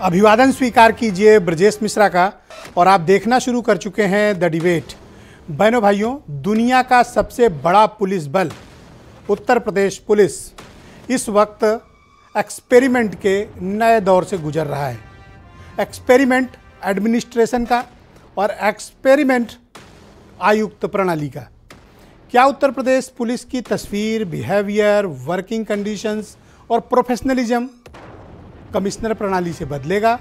अभिवादन स्वीकार कीजिए ब्रजेश मिश्रा का। और आप देखना शुरू कर चुके हैं द डिबेट। बहनों भाइयों, दुनिया का सबसे बड़ा पुलिस बल उत्तर प्रदेश पुलिस इस वक्त एक्सपेरिमेंट के नए दौर से गुजर रहा है। एक्सपेरिमेंट एडमिनिस्ट्रेशन का और एक्सपेरिमेंट आयुक्त प्रणाली का। क्या उत्तर प्रदेश पुलिस की तस्वीर, बिहेवियर, वर्किंग कंडीशंस और प्रोफेशनलिज्म कमिश्नर प्रणाली से बदलेगा?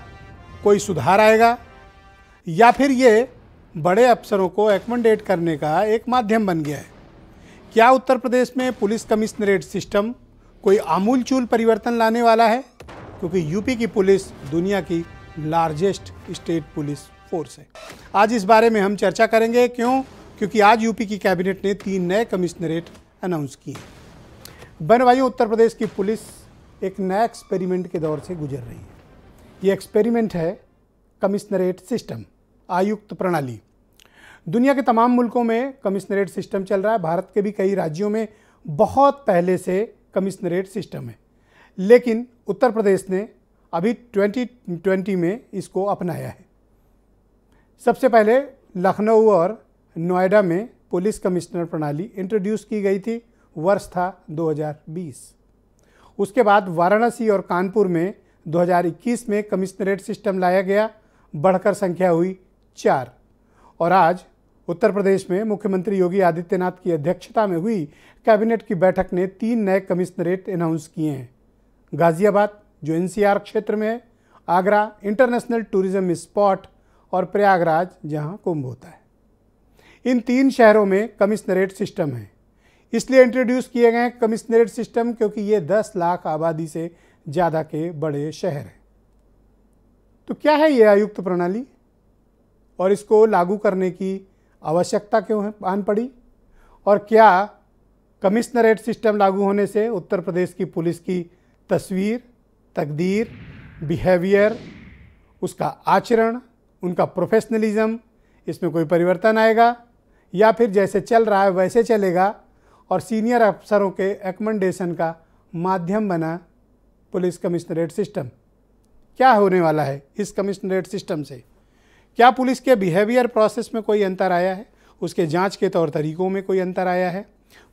कोई सुधार आएगा या फिर ये बड़े अफसरों को एकमंडेट करने का एक माध्यम बन गया है? क्या उत्तर प्रदेश में पुलिस कमिश्नरेट सिस्टम कोई आमूलचूल परिवर्तन लाने वाला है? क्योंकि यूपी की पुलिस दुनिया की लार्जेस्ट स्टेट पुलिस फोर्स है। आज इस बारे में हम चर्चा करेंगे। क्यों? क्योंकि आज यूपी की कैबिनेट ने 3 नए कमिश्नरेट अनाउंस किए। बहन भाइयों, उत्तर प्रदेश की पुलिस एक नया एक्सपेरिमेंट के दौर से गुजर रही है। ये एक्सपेरिमेंट है कमिश्नरेट सिस्टम, आयुक्त प्रणाली। दुनिया के तमाम मुल्कों में कमिश्नरेट सिस्टम चल रहा है। भारत के भी कई राज्यों में बहुत पहले से कमिश्नरेट सिस्टम है, लेकिन उत्तर प्रदेश ने अभी 2020 में इसको अपनाया है। सबसे पहले लखनऊ और नोएडा में पुलिस कमिश्नर प्रणाली इंट्रोड्यूस की गई थी। वर्ष था 2020। उसके बाद वाराणसी और कानपुर में 2021 में कमिश्नरेट सिस्टम लाया गया, बढ़कर संख्या हुई 4। और आज उत्तर प्रदेश में मुख्यमंत्री योगी आदित्यनाथ की अध्यक्षता में हुई कैबिनेट की बैठक ने 3 नए कमिश्नरेट अनाउंस किए हैं। गाजियाबाद, जो एनसीआर क्षेत्र में है, आगरा इंटरनेशनल टूरिज्म स्पॉट, और प्रयागराज, जहां कुंभ होता है। इन 3 शहरों में कमिश्नरेट सिस्टम है। इसलिए इंट्रोड्यूस किए गए कमिश्नरेट सिस्टम क्योंकि ये 10 लाख आबादी से ज़्यादा के बड़े शहर हैं। तो क्या है ये आयुक्त प्रणाली और इसको लागू करने की आवश्यकता क्यों है आन पड़ी? और क्या कमिश्नरेट सिस्टम लागू होने से उत्तर प्रदेश की पुलिस की तस्वीर, तकदीर, बिहेवियर, उसका आचरण, उनका प्रोफेशनलिज्म, इसमें कोई परिवर्तन आएगा या फिर जैसे चल रहा है वैसे चलेगा और सीनियर अफसरों के एकमेंडेशन का माध्यम बना पुलिस कमिश्नरेट सिस्टम? क्या होने वाला है इस कमिश्नरेट सिस्टम से? क्या पुलिस के बिहेवियर प्रोसेस में कोई अंतर आया है? उसके जांच के तौर तरीकों में कोई अंतर आया है?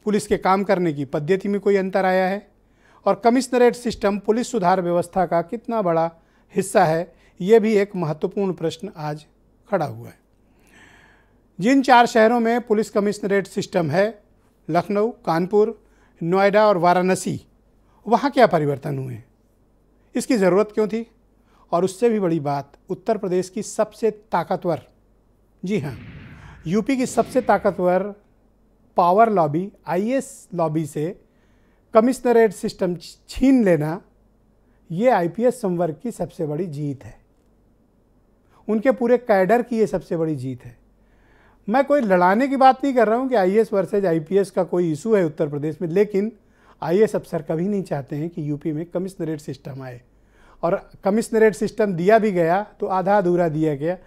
पुलिस के काम करने की पद्धति में कोई अंतर आया है? और कमिश्नरेट सिस्टम पुलिस सुधार व्यवस्था का कितना बड़ा हिस्सा है? ये भी एक महत्वपूर्ण प्रश्न आज खड़ा हुआ है। जिन 4 शहरों में पुलिस कमिश्नरेट सिस्टम है, लखनऊ, कानपुर, नोएडा और वाराणसी, वहाँ क्या परिवर्तन हुए? इसकी ज़रूरत क्यों थी? और उससे भी बड़ी बात, उत्तर प्रदेश की सबसे ताकतवर, जी हाँ, यूपी की सबसे ताकतवर पावर लॉबी, आईएएस लॉबी से कमिश्नरेट सिस्टम छीन लेना, ये आईपीएस संवर्ग की सबसे बड़ी जीत है। उनके पूरे कैडर की ये सबसे बड़ी जीत है। मैं कोई लड़ाने की बात नहीं कर रहा हूँ कि आईएएस वर्सेज आईपीएस का कोई इशू है उत्तर प्रदेश में, लेकिन आईएएस अफसर कभी नहीं चाहते हैं कि यूपी में कमिश्नरेट सिस्टम आए। और कमिश्नरेट सिस्टम दिया भी गया तो आधा अधूरा दिया गया।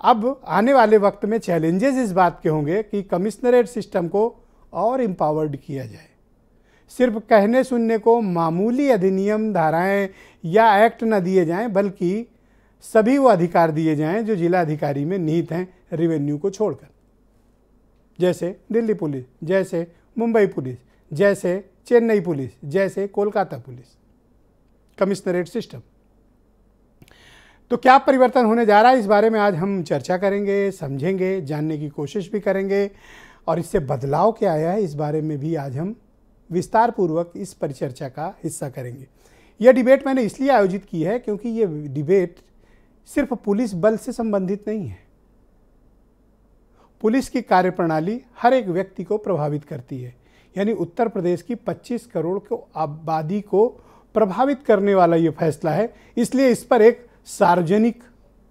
अब आने वाले वक्त में चैलेंजेस इस बात के होंगे कि कमिश्नरेट सिस्टम को और एम्पावर्ड किया जाए। सिर्फ कहने सुनने को मामूली अधिनियम, धाराएँ या एक्ट न दिए जाएँ, बल्कि सभी वो अधिकार दिए जाएँ जो जिला अधिकारी में निहित हैं, रेवेन्यू को छोड़कर। जैसे दिल्ली पुलिस, जैसे मुंबई पुलिस, जैसे चेन्नई पुलिस, जैसे कोलकाता पुलिस। कमिश्नरेट सिस्टम तो क्या परिवर्तन होने जा रहा है, इस बारे में आज हम चर्चा करेंगे, समझेंगे, जानने की कोशिश भी करेंगे। और इससे बदलाव क्या आया है, इस बारे में भी आज हम विस्तार पूर्वक इस परिचर्चा का हिस्सा करेंगे। यह डिबेट मैंने इसलिए आयोजित की है क्योंकि ये डिबेट सिर्फ पुलिस बल से संबंधित नहीं है। पुलिस की कार्यप्रणाली हर एक व्यक्ति को प्रभावित करती है। यानी उत्तर प्रदेश की 25 करोड़ को आबादी को प्रभावित करने वाला ये फैसला है। इसलिए इस पर एक सार्वजनिक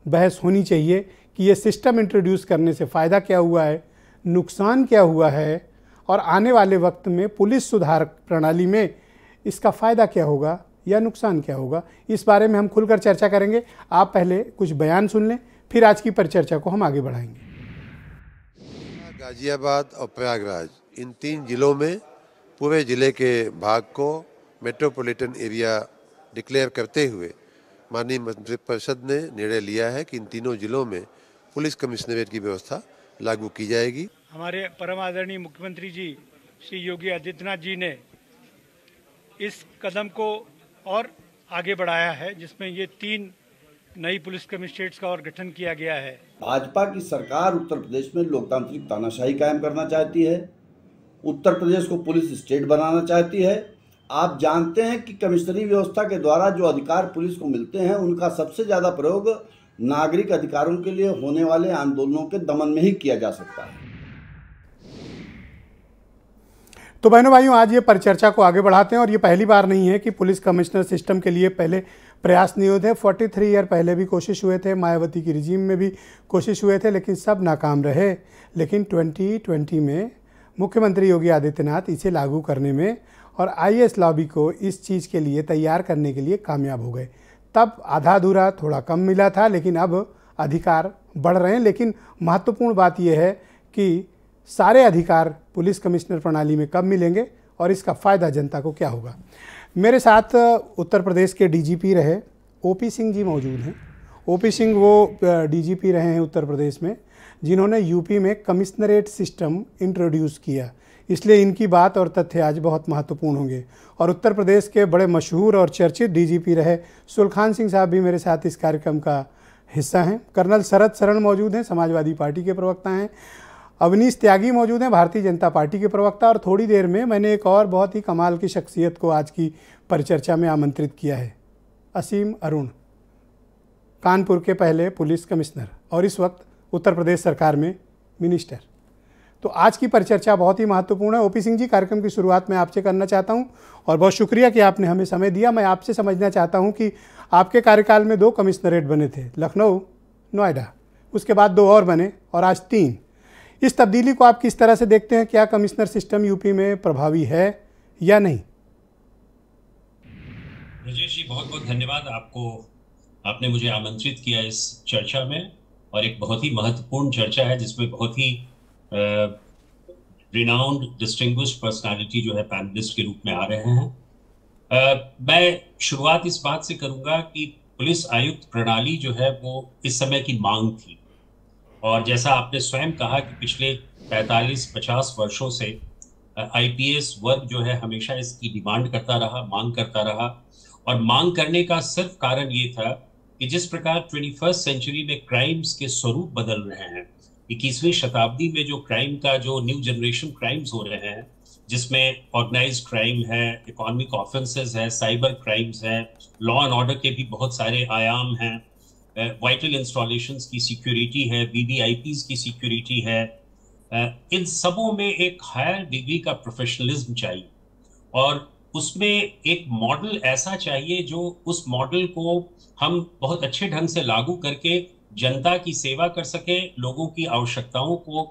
बहस होनी चाहिए कि ये सिस्टम इंट्रोड्यूस करने से फ़ायदा क्या हुआ है, नुकसान क्या हुआ है, और आने वाले वक्त में पुलिस सुधार प्रणाली में इसका फ़ायदा क्या होगा या नुकसान क्या होगा। इस बारे में हम खुलकर चर्चा करेंगे। आप पहले कुछ बयान सुन लें, फिर आज की परिचर्चा को हम आगे बढ़ाएंगे। गाजियाबाद और प्रयागराज, इन 3 जिलों में पूरे ज़िले के भाग को मेट्रोपॉलिटन एरिया डिक्लेयर करते हुए माननीय मंत्रिपरिषद ने निर्णय लिया है कि इन तीनों जिलों में पुलिस कमिश्नरेट की व्यवस्था लागू की जाएगी। हमारे परम आदरणीय मुख्यमंत्री जी श्री योगी आदित्यनाथ जी ने इस कदम को और आगे बढ़ाया है, जिसमें ये 3 नई पुलिस कमिश्नरेट्स का और गठन किया गया है। भाजपा की सरकार उत्तर प्रदेश में लोकतांत्रिक तानाशाही कायम करना चाहती है, उत्तर प्रदेश को पुलिस स्टेट बनाना चाहती है। आप जानते हैं कि कमिश्नरी व्यवस्था के द्वारा जो अधिकार पुलिस को मिलते हैं, उनका सबसे ज़्यादा प्रयोग नागरिक अधिकारों के लिए होने वाले आंदोलनों के दमन में ही किया जा सकता है। तो बहनों भाइयों, आज ये परिचर्चा को आगे बढ़ाते हैं और ये पहली बार नहीं है कि पुलिस कमिश्नर सिस्टम के लिए पहले प्रयास नहीं हुए थे। 43 ईयर पहले भी कोशिश हुए थे, मायावती की रिजीम में भी कोशिश हुए थे, लेकिन सब नाकाम रहे। लेकिन 2020 में मुख्यमंत्री योगी आदित्यनाथ इसे लागू करने में और आईएएस लॉबी को इस चीज़ के लिए तैयार करने के लिए कामयाब हो गए। तब आधा अधूरा थोड़ा कम मिला था, लेकिन अब अधिकार बढ़ रहे हैं। लेकिन महत्वपूर्ण बात यह है कि सारे अधिकार पुलिस कमिश्नर प्रणाली में कब मिलेंगे और इसका फ़ायदा जनता को क्या होगा। मेरे साथ उत्तर प्रदेश के डीजीपी रहे ओपी सिंह जी मौजूद हैं। ओपी सिंह वो डीजीपी रहे हैं उत्तर प्रदेश में, जिन्होंने यूपी में कमिश्नरेट सिस्टम इंट्रोड्यूस किया, इसलिए इनकी बात और तथ्य आज बहुत महत्वपूर्ण होंगे। और उत्तर प्रदेश के बड़े मशहूर और चर्चित डीजीपी रहे सुलखान सिंह साहब भी मेरे साथ इस कार्यक्रम का हिस्सा हैं। कर्नल शरद शरण मौजूद हैं, समाजवादी पार्टी के प्रवक्ता हैं। अवनीश त्यागी मौजूद हैं, भारतीय जनता पार्टी के प्रवक्ता। और थोड़ी देर में मैंने एक और बहुत ही कमाल की शख्सियत को आज की परिचर्चा में आमंत्रित किया है, असीम अरुण, कानपुर के पहले पुलिस कमिश्नर और इस वक्त उत्तर प्रदेश सरकार में मिनिस्टर। तो आज की परिचर्चा बहुत ही महत्वपूर्ण है। ओपी सिंह जी, कार्यक्रम की शुरुआत मैं आपसे करना चाहता हूं और बहुत शुक्रिया कि आपने हमें समय दिया। मैं आपसे समझना चाहता हूं कि आपके कार्यकाल में 2 कमिश्नरेट बने थे, लखनऊ, नोएडा, उसके बाद 2 और बने और आज 3। इस तब्दीली को आप किस तरह से देखते हैं? क्या कमिश्नर सिस्टम यूपी में प्रभावी है या नहीं? राजेश जी, बहुत बहुत धन्यवाद आपको, आपने मुझे आमंत्रित किया इस चर्चा में। और एक बहुत ही महत्वपूर्ण चर्चा है जिसमें बहुत ही रिनाउंड डिस्टिंग्विश्ड पर्सनालिटी जो है पैनलिस्ट के रूप में आ रहे हैं। मैं शुरुआत इस बात से करूंगा कि पुलिस आयुक्त प्रणाली जो है वो इस समय की मांग थी, और जैसा आपने स्वयं कहा कि पिछले 45-50 वर्षों से आईपीएस वर्ग जो है हमेशा इसकी डिमांड करता रहा, मांग करता रहा। और मांग करने का सिर्फ कारण ये था कि जिस प्रकार 21st सेंचुरी में क्राइम्स के स्वरूप बदल रहे हैं, 21वीं शताब्दी में जो क्राइम का जो न्यू जनरेशन क्राइम्स हो रहे हैं, जिसमें ऑर्गेनाइज्ड क्राइम है, इकोनॉमिक ऑफेंसेस है, साइबर क्राइम्स है, लॉ एंड ऑर्डर के भी बहुत सारे आयाम हैं, वाइटल इंस्टॉलेशंस की सिक्योरिटी है, वीवीआईपीज की सिक्योरिटी है, इन सबों में एक हायर डिग्री का प्रोफेशनलिज्म चाहिए। और उसमें एक मॉडल ऐसा चाहिए जो उस मॉडल को हम बहुत अच्छे ढंग से लागू करके जनता की सेवा कर सके, लोगों की आवश्यकताओं को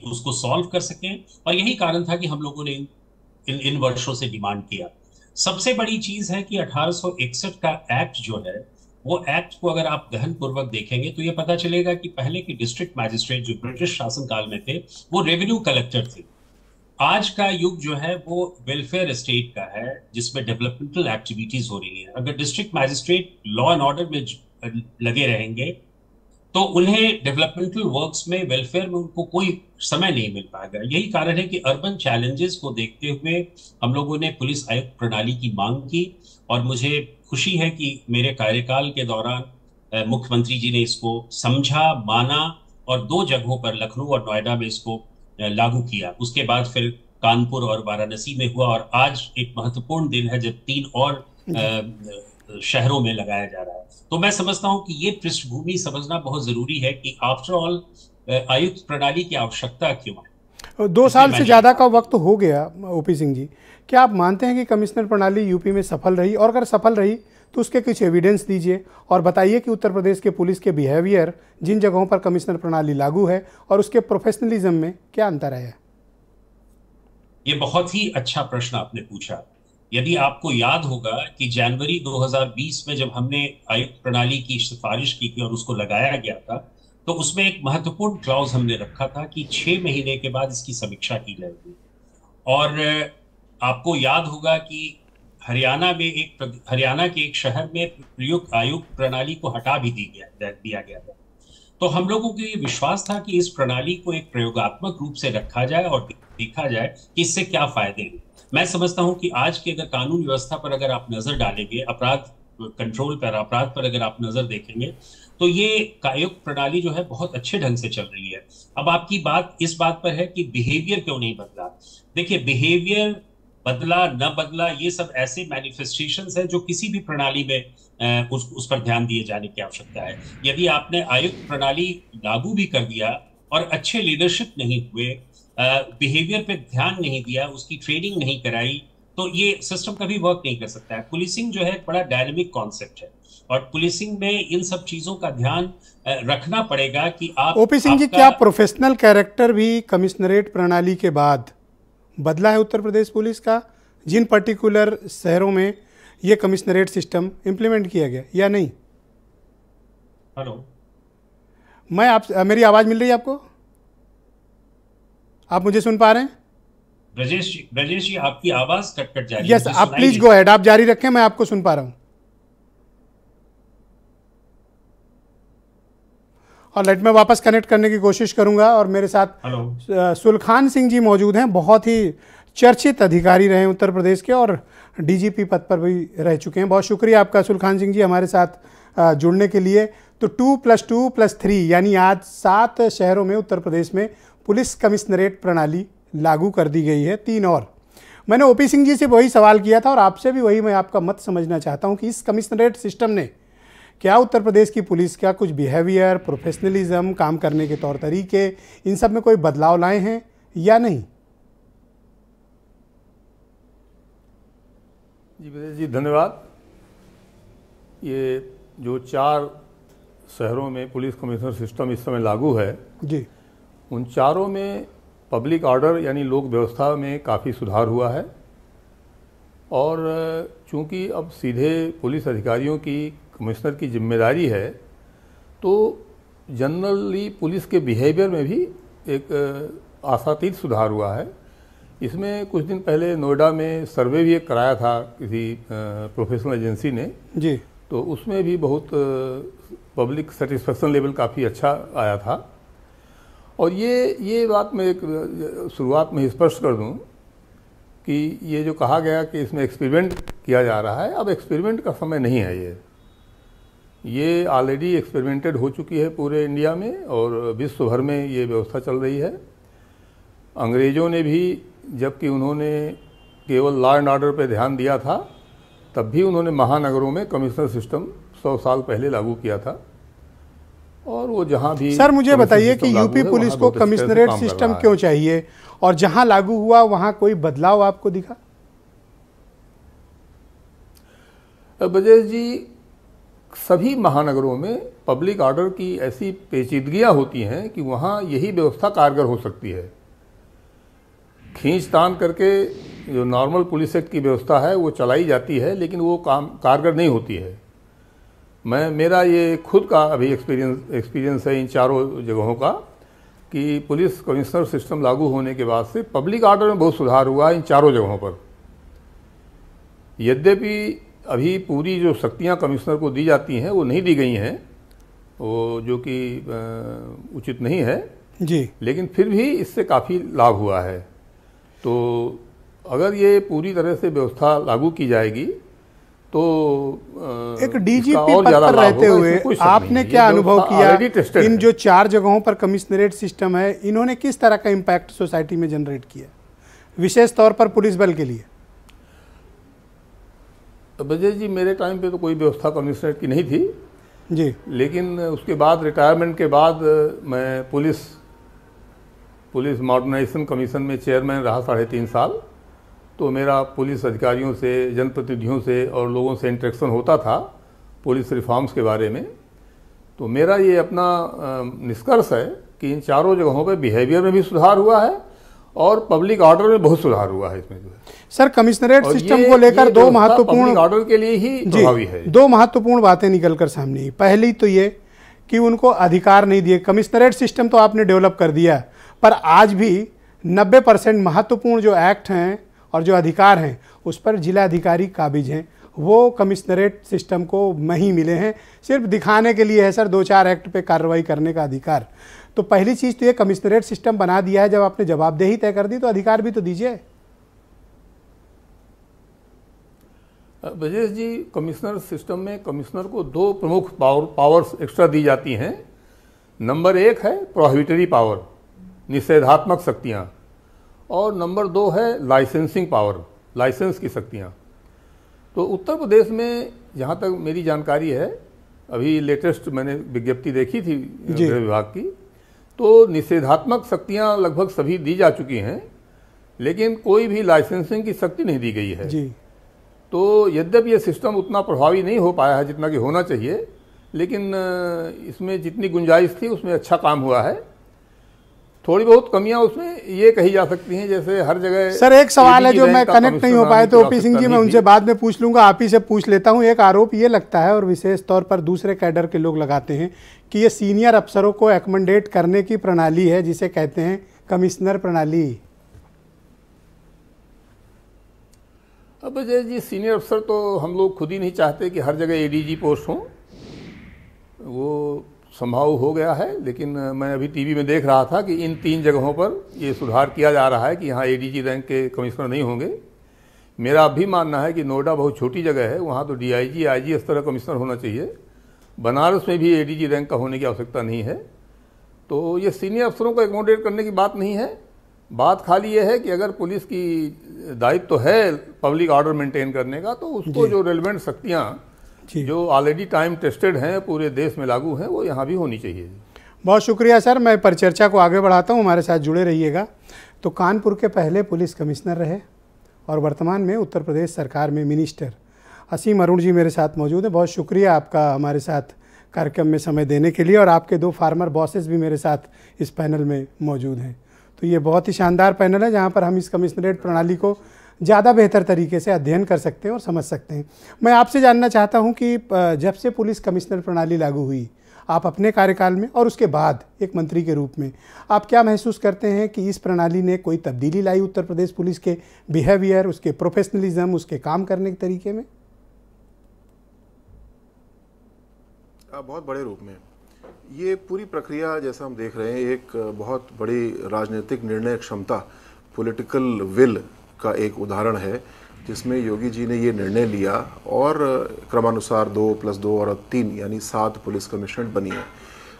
उसको सॉल्व कर सकें। और यही कारण था कि हम लोगों ने इन वर्षों से डिमांड किया। सबसे बड़ी चीज है कि 1861 का एक्ट जो है, वो एक्ट को अगर आप गहन पूर्वक देखेंगे तो ये पता चलेगा कि पहले के डिस्ट्रिक्ट मैजिस्ट्रेट जो ब्रिटिश शासनकाल में थे, वो रेवेन्यू कलेक्टर थे। आज का युग जो है वो वेलफेयर स्टेट का है, जिसमें डेवलपमेंटल एक्टिविटीज हो रही है। अगर district magistrate law and order में लगे रहेंगे तो उन्हें डेवलपमेंटल वर्क्स में, वेलफेयर में उनको कोई समय नहीं मिल पाएगा। यही कारण है कि अर्बन चैलेंजेस को देखते हुए हम लोगों ने पुलिस आयुक्त प्रणाली की मांग की। और मुझे खुशी है कि मेरे कार्यकाल के दौरान मुख्यमंत्री जी ने इसको समझा, माना और 2 जगहों पर, लखनऊ और नोएडा में इसको लागू किया। उसके बाद फिर कानपुर और वाराणसी में हुआ, और आज एक महत्वपूर्ण दिन है जब 3 और शहरों में लगाया जा रहा है। तो मैं समझता हूं कि ये पृष्ठभूमि समझना बहुत जरूरी है कि आफ्टर ऑल आयुक्त प्रणाली की आवश्यकता क्यों है। 2 साल से ज़्यादा का वक्त हो गया। ओपी सिंह जी, क्या आप मानते हैं कि कमिश्नर प्रणाली यूपी में सफल रही? और अगर सफल रही तो उसके कुछ एविडेंस दीजिए और बताइए कि उत्तर प्रदेश के पुलिस के बिहेवियर जिन जगहों पर कमिश्नर प्रणाली लागू है और उसके प्रोफेशनलिज्म में क्या अंतर है? ये बहुत ही अच्छा प्रश्न आपने पूछा। यदि आपको याद होगा कि जनवरी 2020 में जब हमने आयुक्त प्रणाली की सिफारिश की थी और उसको लगाया गया था, तो उसमें एक महत्वपूर्ण क्लॉज हमने रखा था कि 6 महीने के बाद इसकी समीक्षा की जाएगी। और आपको याद होगा कि हरियाणा के एक शहर में प्रयुक्त आयुक्त प्रणाली को हटा भी दिया गया था। तो हम लोगों को ये विश्वास था कि इस प्रणाली को एक प्रयोगात्मक रूप से रखा जाए और देखा जाए कि इससे क्या फायदे हैं। मैं समझता हूं कि आज की अगर कानून व्यवस्था पर अगर आप नजर डालेंगे, अपराध कंट्रोल पर, अपराध पर अगर आप नजर देखेंगे, तो ये आयुक्त प्रणाली जो है बहुत अच्छे ढंग से चल रही है। अब आपकी बात इस बात पर है कि बिहेवियर क्यों नहीं बदला। देखिए, बिहेवियर बदला न बदला ये सब ऐसे मैनिफेस्टेशंस है जो किसी भी प्रणाली में उस पर ध्यान दिए जाने की आवश्यकता है। यदि आपने आयुक्त प्रणाली लागू भी कर दिया और अच्छे लीडरशिप नहीं हुए, बिहेवियर पे ध्यान नहीं दिया, उसकी ट्रेनिंग नहीं कराई, तो ये सिस्टम कभी वर्क नहीं कर सकता है। पुलिसिंग जो है एक बड़ा डायनेमिक कॉन्सेप्ट है और पुलिसिंग में इन सब चीजों का ध्यान रखना पड़ेगा कि आप ओपी सिंह जी, क्या प्रोफेशनल कैरेक्टर भी कमिश्नरेट प्रणाली के बाद बदला है उत्तर प्रदेश पुलिस का, जिन पर्टिकुलर शहरों में ये कमिश्नरेट सिस्टम इंप्लीमेंट किया गया, या नहीं? हेलो, मेरी आवाज मिल रही है आपको? आप मुझे सुन पा रहे हैं? ब्रजेश जी आपकी आवाज कट जा रही है। यस, आप प्लीज गो अहेड, आप जारी रखें, मैं आपको सुन पा रहा हूं। और लेट मैं वापस कनेक्ट करने की कोशिश करूंगा। और मेरे साथ सुलखान सिंह जी मौजूद हैं, बहुत ही चर्चित अधिकारी रहे उत्तर प्रदेश के और डीजीपी पद पर भी रह चुके हैं। बहुत शुक्रिया आपका सुलखान सिंह जी हमारे साथ जुड़ने के लिए। तो 2+2+3 यानी आज 7 शहरों में उत्तर प्रदेश में पुलिस कमिश्नरेट प्रणाली लागू कर दी गई है। 3 और मैंने ओपी सिंह जी से वही सवाल किया था और आपसे भी वही मैं आपका मत समझना चाहता हूं कि इस कमिश्नरेट सिस्टम ने क्या उत्तर प्रदेश की पुलिस का कुछ बिहेवियर, प्रोफेशनलिज्म, काम करने के तौर तरीके, इन सब में कोई बदलाव लाए हैं या नहीं? जी ब्रजेश जी, धन्यवाद। ये जो 4 शहरों में पुलिस कमिश्नर सिस्टम इस समय लागू है जी, उन चारों में पब्लिक ऑर्डर यानी लोक व्यवस्था में काफ़ी सुधार हुआ है। और चूंकि अब सीधे पुलिस अधिकारियों की कमिश्नर की जिम्मेदारी है, तो जनरली पुलिस के बिहेवियर में भी एक आशातीत सुधार हुआ है। इसमें कुछ दिन पहले नोएडा में सर्वे भी एक कराया था किसी प्रोफेशनल एजेंसी ने जी, तो उसमें भी बहुत पब्लिक सेटिस्फेक्शन लेवल काफ़ी अच्छा आया था। और ये बात मैं एक शुरुआत में स्पष्ट कर दूं कि ये जो कहा गया कि इसमें एक्सपेरिमेंट किया जा रहा है, अब एक्सपेरिमेंट का समय नहीं है। ये ऑलरेडी एक्सपेरिमेंटेड हो चुकी है पूरे इंडिया में और विश्व भर में ये व्यवस्था चल रही है। अंग्रेज़ों ने भी, जबकि उन्होंने केवल लॉ एंड ऑर्डर पर ध्यान दिया था, तब भी उन्होंने महानगरों में कमिश्नर सिस्टम 100 साल पहले लागू किया था। और वो जहां भी, सर मुझे बताइए कि यूपी पुलिस को कमिश्नरेट सिस्टम क्यों चाहिए और जहां लागू हुआ वहां कोई बदलाव आपको दिखा? ब्रजेश जी, सभी महानगरों में पब्लिक ऑर्डर की ऐसी पेचीदगियां होती हैं कि वहां यही व्यवस्था कारगर हो सकती है। खींचतान करके जो नॉर्मल पुलिस एक्ट की व्यवस्था है वो चलाई जाती है, लेकिन वो काम कारगर नहीं होती है। मेरा ये खुद का अभी एक्सपीरियंस है इन चारों जगहों का कि पुलिस कमिश्नर सिस्टम लागू होने के बाद से पब्लिक ऑर्डर में बहुत सुधार हुआ है इन चारों जगहों पर। यद्यपि अभी पूरी जो शक्तियां कमिश्नर को दी जाती हैं वो नहीं दी गई हैं, वो जो कि उचित नहीं है जी, लेकिन फिर भी इससे काफ़ी लाभ हुआ है। तो अगर ये पूरी तरह से व्यवस्था लागू की जाएगी तो एक डीजीपी पद पर रहते हुए आपने क्या अनुभव किया? इन जो 4 जगहों पर कमिश्नरेट सिस्टम है, इन्होंने किस तरह का इम्पैक्ट सोसाइटी में जनरेट किया, विशेष तौर पर पुलिस बल के लिए? ब्रजेश जी, मेरे टाइम पे तो कोई व्यवस्था कमिश्नरेट की नहीं थी जी, लेकिन उसके बाद रिटायरमेंट के बाद मैं पुलिस मॉडर्नाइजेशन कमीशन में चेयरमैन रहा 3.5 साल। तो मेरा पुलिस अधिकारियों से, जनप्रतिनिधियों से और लोगों से इंटरेक्शन होता था पुलिस रिफॉर्म्स के बारे में। तो मेरा ये अपना निष्कर्ष है कि इन चारों जगहों पे बिहेवियर में भी सुधार हुआ है और पब्लिक ऑर्डर में बहुत सुधार हुआ है इसमें जो है। सर, कमिश्नरेट सिस्टम को लेकर 2 महत्वपूर्ण ऑर्डर के लिए ही प्रभावी है। 2 महत्वपूर्ण बातें निकलकर सामने आई। पहली तो ये कि उनको अधिकार नहीं दिए। कमिश्नरेट सिस्टम तो आपने डेवलप कर दिया, पर आज भी 90% महत्वपूर्ण जो एक्ट हैं और जो अधिकार हैं उस पर जिलाधिकारी काबिज हैं, वो कमिश्नरेट सिस्टम को नहीं मिले हैं, सिर्फ दिखाने के लिए है सर 2-4 एक्ट पे कार्रवाई करने का अधिकार। तो पहली चीज़ तो ये कमिश्नरेट सिस्टम बना दिया है, जब आपने जवाबदेही तय कर दी तो अधिकार भी तो दीजिए। ब्रजेश जी, कमिश्नर सिस्टम में कमिश्नर को 2 प्रमुख पावर्स एक्स्ट्रा दी जाती हैं। नंबर 1 है प्रोहिबिटरी पावर, निषेधात्मक शक्तियाँ, और नंबर 2 है लाइसेंसिंग पावर, लाइसेंस की शक्तियाँ। तो उत्तर प्रदेश में जहाँ तक मेरी जानकारी है, अभी लेटेस्ट मैंने विज्ञप्ति देखी थी गृह विभाग की, तो निषेधात्मक शक्तियाँ लगभग सभी दी जा चुकी हैं, लेकिन कोई भी लाइसेंसिंग की शक्ति नहीं दी गई है जी। तो यद्यपि ये सिस्टम उतना प्रभावी नहीं हो पाया है जितना कि होना चाहिए, लेकिन इसमें जितनी गुंजाइश थी उसमें अच्छा काम हुआ है। थोड़ी बहुत कमियां उसमें ये कही जा सकती हैं, जैसे हर जगह। सर एक सवाल है जो मैं कनेक्ट नहीं हो पाए, तो ओपी सिंह जी मैं उनसे बाद में पूछ लूंगा, आप ही से पूछ लेता हूं। एक आरोप ये लगता है, और विशेष तौर पर दूसरे कैडर के लोग लगाते हैं, कि ये सीनियर अफसरों को एकमेंडेट करने की प्रणाली है, जिसे कहते हैं कमिश्नर प्रणाली। अब अजय जी, सीनियर अफसर तो हम लोग खुद ही नहीं चाहते कि हर जगह एडीजी पोस्ट हों, वो संभव हो गया है, लेकिन मैं अभी टीवी में देख रहा था कि इन 3 जगहों पर ये सुधार किया जा रहा है कि यहाँ एडीजी रैंक के कमिश्नर नहीं होंगे। मेरा अब भी मानना है कि नोएडा बहुत छोटी जगह है, वहाँ तो डीआईजी, आईजी इस तरह कमिश्नर होना चाहिए। बनारस में भी एडीजी रैंक का होने की आवश्यकता नहीं है। तो ये सीनियर अफसरों को एकोमोडेट करने की बात नहीं है, बात खाली ये है कि अगर पुलिस की दायित्व तो है पब्लिक ऑर्डर मेंटेन करने का, तो उसको जो रेलिवेंट शक्तियाँ जो ऑलरेडी टाइम टेस्टेड हैं, पूरे देश में लागू हैं, वो यहाँ भी होनी चाहिए। बहुत शुक्रिया सर, मैं परिचर्चा को आगे बढ़ाता हूँ, हमारे साथ जुड़े रहिएगा। तो कानपुर के पहले पुलिस कमिश्नर रहे और वर्तमान में उत्तर प्रदेश सरकार में मिनिस्टर असीम अरुण जी मेरे साथ मौजूद हैं। बहुत शुक्रिया आपका हमारे साथ कार्यक्रम में समय देने के लिए, और आपके 2 फार्मर बॉसेस भी मेरे साथ इस पैनल में मौजूद हैं। तो ये बहुत ही शानदार पैनल है, जहाँ पर हम इस कमिश्नरेट प्रणाली को ज़्यादा बेहतर तरीके से अध्ययन कर सकते हैं और समझ सकते हैं। मैं आपसे जानना चाहता हूं कि जब से पुलिस कमिश्नर प्रणाली लागू हुई, आप अपने कार्यकाल में और उसके बाद एक मंत्री के रूप में, आप क्या महसूस करते हैं कि इस प्रणाली ने कोई तब्दीली लाई उत्तर प्रदेश पुलिस के बिहेवियर, उसके प्रोफेशनलिज्म, उसके काम करने के तरीके में? बहुत बड़े रूप में ये पूरी प्रक्रिया जैसा हम देख रहे हैं, एक बहुत बड़ी राजनीतिक निर्णय क्षमता, पॉलिटिकल विल का एक उदाहरण है, जिसमें योगी जी ने ये निर्णय लिया और क्रमानुसार 2+2 और 3 यानी 7 पुलिस कमिश्नरेट बनी है।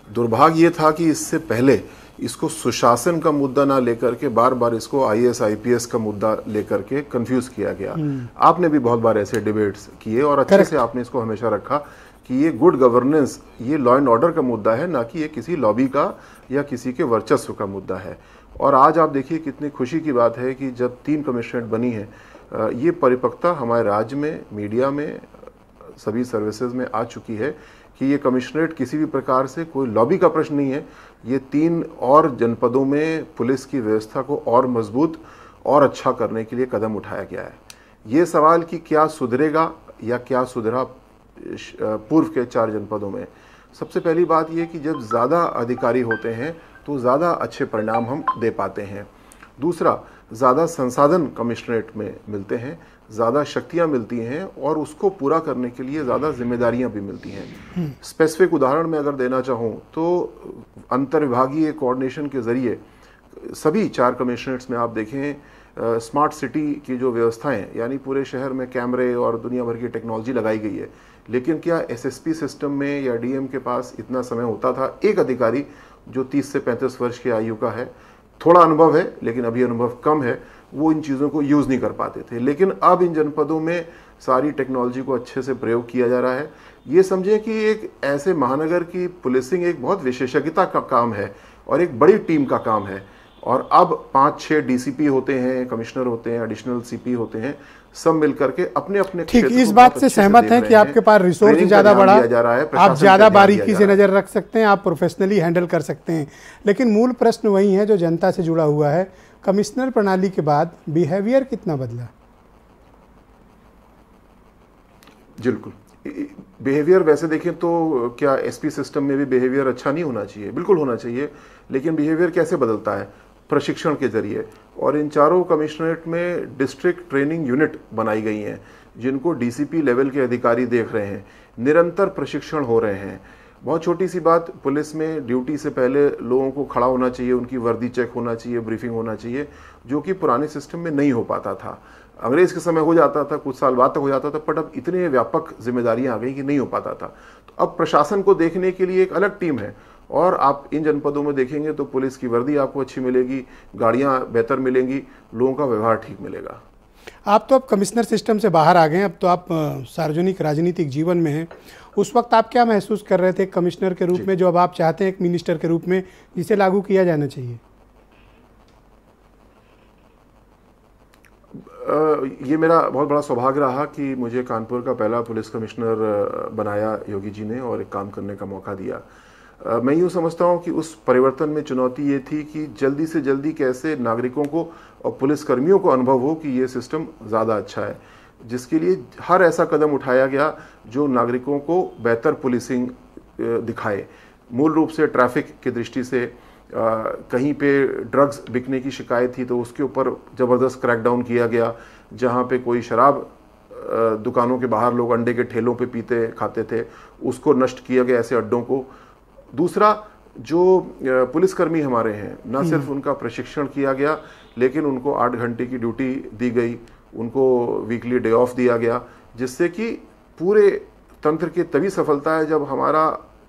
दुर्भाग्य ये था कि इससे पहले इसको सुशासन का मुद्दा ना लेकर के बार बार इसको आईएएस आईपीएस का मुद्दा लेकर के कंफ्यूज किया गया। आपने भी बहुत बार ऐसे डिबेट्स किए और अच्छे से आपने इसको हमेशा रखा कि ये गुड गवर्नेंस, ये लॉ एंड ऑर्डर का मुद्दा है, ना कि ये किसी लॉबी का या किसी के वर्चस्व का मुद्दा है। और आज आप देखिए कितनी खुशी की बात है कि जब 3 कमिश्नरेट बनी है, ये परिपक्वता हमारे राज्य में, मीडिया में, सभी सर्विसेज में आ चुकी है कि ये कमिश्नरेट किसी भी प्रकार से कोई लॉबी का प्रश्न नहीं है। ये 3 और जनपदों में पुलिस की व्यवस्था को और मजबूत और अच्छा करने के लिए कदम उठाया गया है। ये सवाल कि क्या सुधरेगा या क्या सुधरा पूर्व के 4 जनपदों में, सबसे पहली बात यह कि जब ज़्यादा अधिकारी होते हैं तो ज़्यादा अच्छे परिणाम हम दे पाते हैं। दूसरा, ज़्यादा संसाधन कमिश्नरेट में मिलते हैं, ज़्यादा शक्तियाँ मिलती हैं और उसको पूरा करने के लिए ज़्यादा जिम्मेदारियाँ भी मिलती हैं। स्पेसिफिक उदाहरण मैं अगर देना चाहूँ तो अंतर्विभागीय कोऑर्डिनेशन के ज़रिए सभी 4 कमिश्नरेट्स में आप देखें स्मार्ट सिटी की जो व्यवस्थाएं, यानी पूरे शहर में कैमरे और दुनिया भर की टेक्नोलॉजी लगाई गई है। लेकिन क्या एसएसपी सिस्टम में या डीएम के पास इतना समय होता था? एक अधिकारी जो 30 से 35 वर्ष की आयु का है, थोड़ा अनुभव है लेकिन अभी अनुभव कम है, वो इन चीज़ों को यूज़ नहीं कर पाते थे। लेकिन अब इन जनपदों में सारी टेक्नोलॉजी को अच्छे से प्रयोग किया जा रहा है। ये समझें कि एक ऐसे महानगर की पुलिसिंग एक बहुत विशेषज्ञता का काम है और एक बड़ी टीम का काम है। और अब 5-6 डीसीपी होते हैं, कमिश्नर होते हैं, एडिशनल सीपी होते हैं, सब मिलकर के अपने अपने ठीक इस बात से सहमत हैं कि आपके पास रिसोर्स ज़्यादा बढ़ा, आप ज़्यादा बारीकी से नज़र रख सकते हैं, आप प्रोफेशनली हैंडल कर सकते हैं। लेकिन मूल प्रश्न वही है जो जनता से जुड़ा हुआ है, कमिश्नर प्रणाली के बाद बिहेवियर कितना बदला? बिल्कुल, बिहेवियर वैसे देखें तो क्या एसपी सिस्टम में भी बिहेवियर अच्छा नहीं होना चाहिए? बिल्कुल होना चाहिए। लेकिन बिहेवियर कैसे बदलता है? प्रशिक्षण के जरिए। और इन चारों कमिश्नरेट में डिस्ट्रिक्ट ट्रेनिंग यूनिट बनाई गई हैं जिनको डीसीपी लेवल के अधिकारी देख रहे हैं, निरंतर प्रशिक्षण हो रहे हैं। बहुत छोटी सी बात, पुलिस में ड्यूटी से पहले लोगों को खड़ा होना चाहिए, उनकी वर्दी चेक होना चाहिए, ब्रीफिंग होना चाहिए, जो कि पुराने सिस्टम में नहीं हो पाता था। अंग्रेज के समय हो जाता था, कुछ साल बाद तक हो जाता था, बट अब इतने व्यापक जिम्मेदारियां आ गई कि नहीं हो पाता था। तो अब प्रशासन को देखने के लिए एक अलग टीम है, और आप इन जनपदों में देखेंगे तो पुलिस की वर्दी आपको अच्छी मिलेगी, गाड़ियां बेहतर मिलेंगी, लोगों का व्यवहार ठीक मिलेगा। आप तो अब कमिश्नर सिस्टम से बाहर आ गए, अब तो आप सार्वजनिक राजनीतिक जीवन में हैं। उस वक्त आप क्या महसूस कर रहे थे कमिश्नर के रूप में, जो अब आप चाहते हैं एक मिनिस्टर के रूप में जिसे लागू किया जाना चाहिए? ये मेरा बहुत बड़ा सौभाग्य रहा कि मुझे कानपुर का पहला पुलिस कमिश्नर बनाया योगी जी ने और एक काम करने का मौका दिया। मैं यूँ समझता हूँ कि उस परिवर्तन में चुनौती ये थी कि जल्दी से जल्दी कैसे नागरिकों को और पुलिसकर्मियों को अनुभव हो कि ये सिस्टम ज़्यादा अच्छा है, जिसके लिए हर ऐसा कदम उठाया गया जो नागरिकों को बेहतर पुलिसिंग दिखाए। मूल रूप से ट्रैफिक की दृष्टि से कहीं पे ड्रग्स बिकने की शिकायत थी तो उसके ऊपर ज़बरदस्त क्रैकडाउन किया गया। जहाँ पे कोई शराब दुकानों के बाहर लोग अंडे के ठेलों पे पीते खाते थे, उसको नष्ट किया गया, ऐसे अड्डों को। दूसरा, जो पुलिसकर्मी हमारे हैं, न सिर्फ उनका प्रशिक्षण किया गया, लेकिन उनको 8 घंटे की ड्यूटी दी गई, उनको वीकली डे ऑफ दिया गया, जिससे कि पूरे तंत्र की तभी सफलता है जब हमारा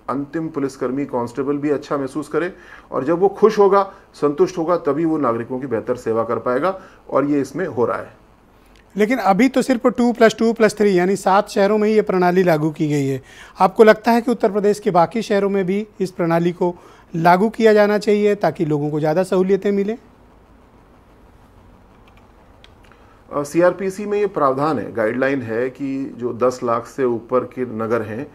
अंतिम पुलिसकर्मी कांस्टेबल भी अच्छा महसूस करे, और जब वो खुश होगा, संतुष्ट होगा, तभी वो नागरिकों की बेहतर सेवा कर पाएगा, और ये इसमें हो रहा है। लेकिन अभी तो सिर्फ 2+2+3 यानी 7 शहरों में ही ये प्रणाली लागू की गई है। आपको लगता है कि उत्तर प्रदेश के बाकी शहरों में भी इस प्रणाली को लागू किया जाना चाहिए ताकि लोगों को ज़्यादा सहूलियतें मिलें? सीआरपीसी में ये प्रावधान है, गाइडलाइन है कि जो 10 लाख से ऊपर के नगर हैं,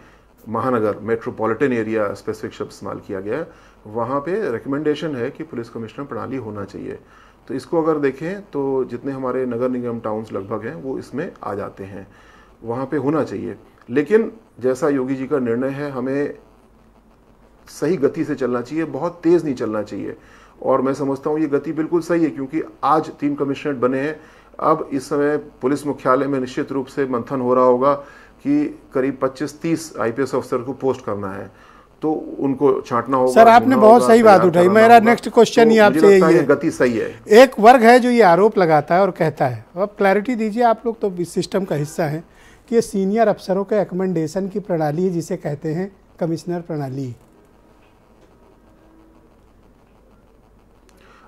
महानगर, मेट्रोपॉलिटन एरिया स्पेसिफिक शब्द इस्तेमाल किया गया है, वहाँ पे रिकमेंडेशन है कि पुलिस कमिश्नर प्रणाली होना चाहिए। तो इसको अगर देखें तो जितने हमारे नगर निगम टाउन्स लगभग हैं वो इसमें आ जाते हैं, वहाँ पे होना चाहिए। लेकिन जैसा योगी जी का निर्णय है, हमें सही गति से चलना चाहिए, बहुत तेज़ नहीं चलना चाहिए। और मैं समझता हूँ ये गति बिल्कुल सही है, क्योंकि आज 3 कमिश्नरेट बने हैं। अब इस समय पुलिस मुख्यालय में निश्चित रूप से मंथन हो रहा होगा कि करीब 25-30 आईपीएस अफसर को पोस्ट करना है, तो उनको छांटना होगा। सर, आपने बहुत सही बात उठाई। मेरा नेक्स्ट क्वेश्चन ही आपसे यही है, गति सही है। एक वर्ग है जो ये आरोप लगाता है और कहता है, अब क्लैरिटी दीजिए, आप लोग तो इस सिस्टम का हिस्सा हैं, कि ये सीनियर अफसरों के रिकमेंडेशन की प्रणाली है जिसे कहते हैं कमिश्नर प्रणाली।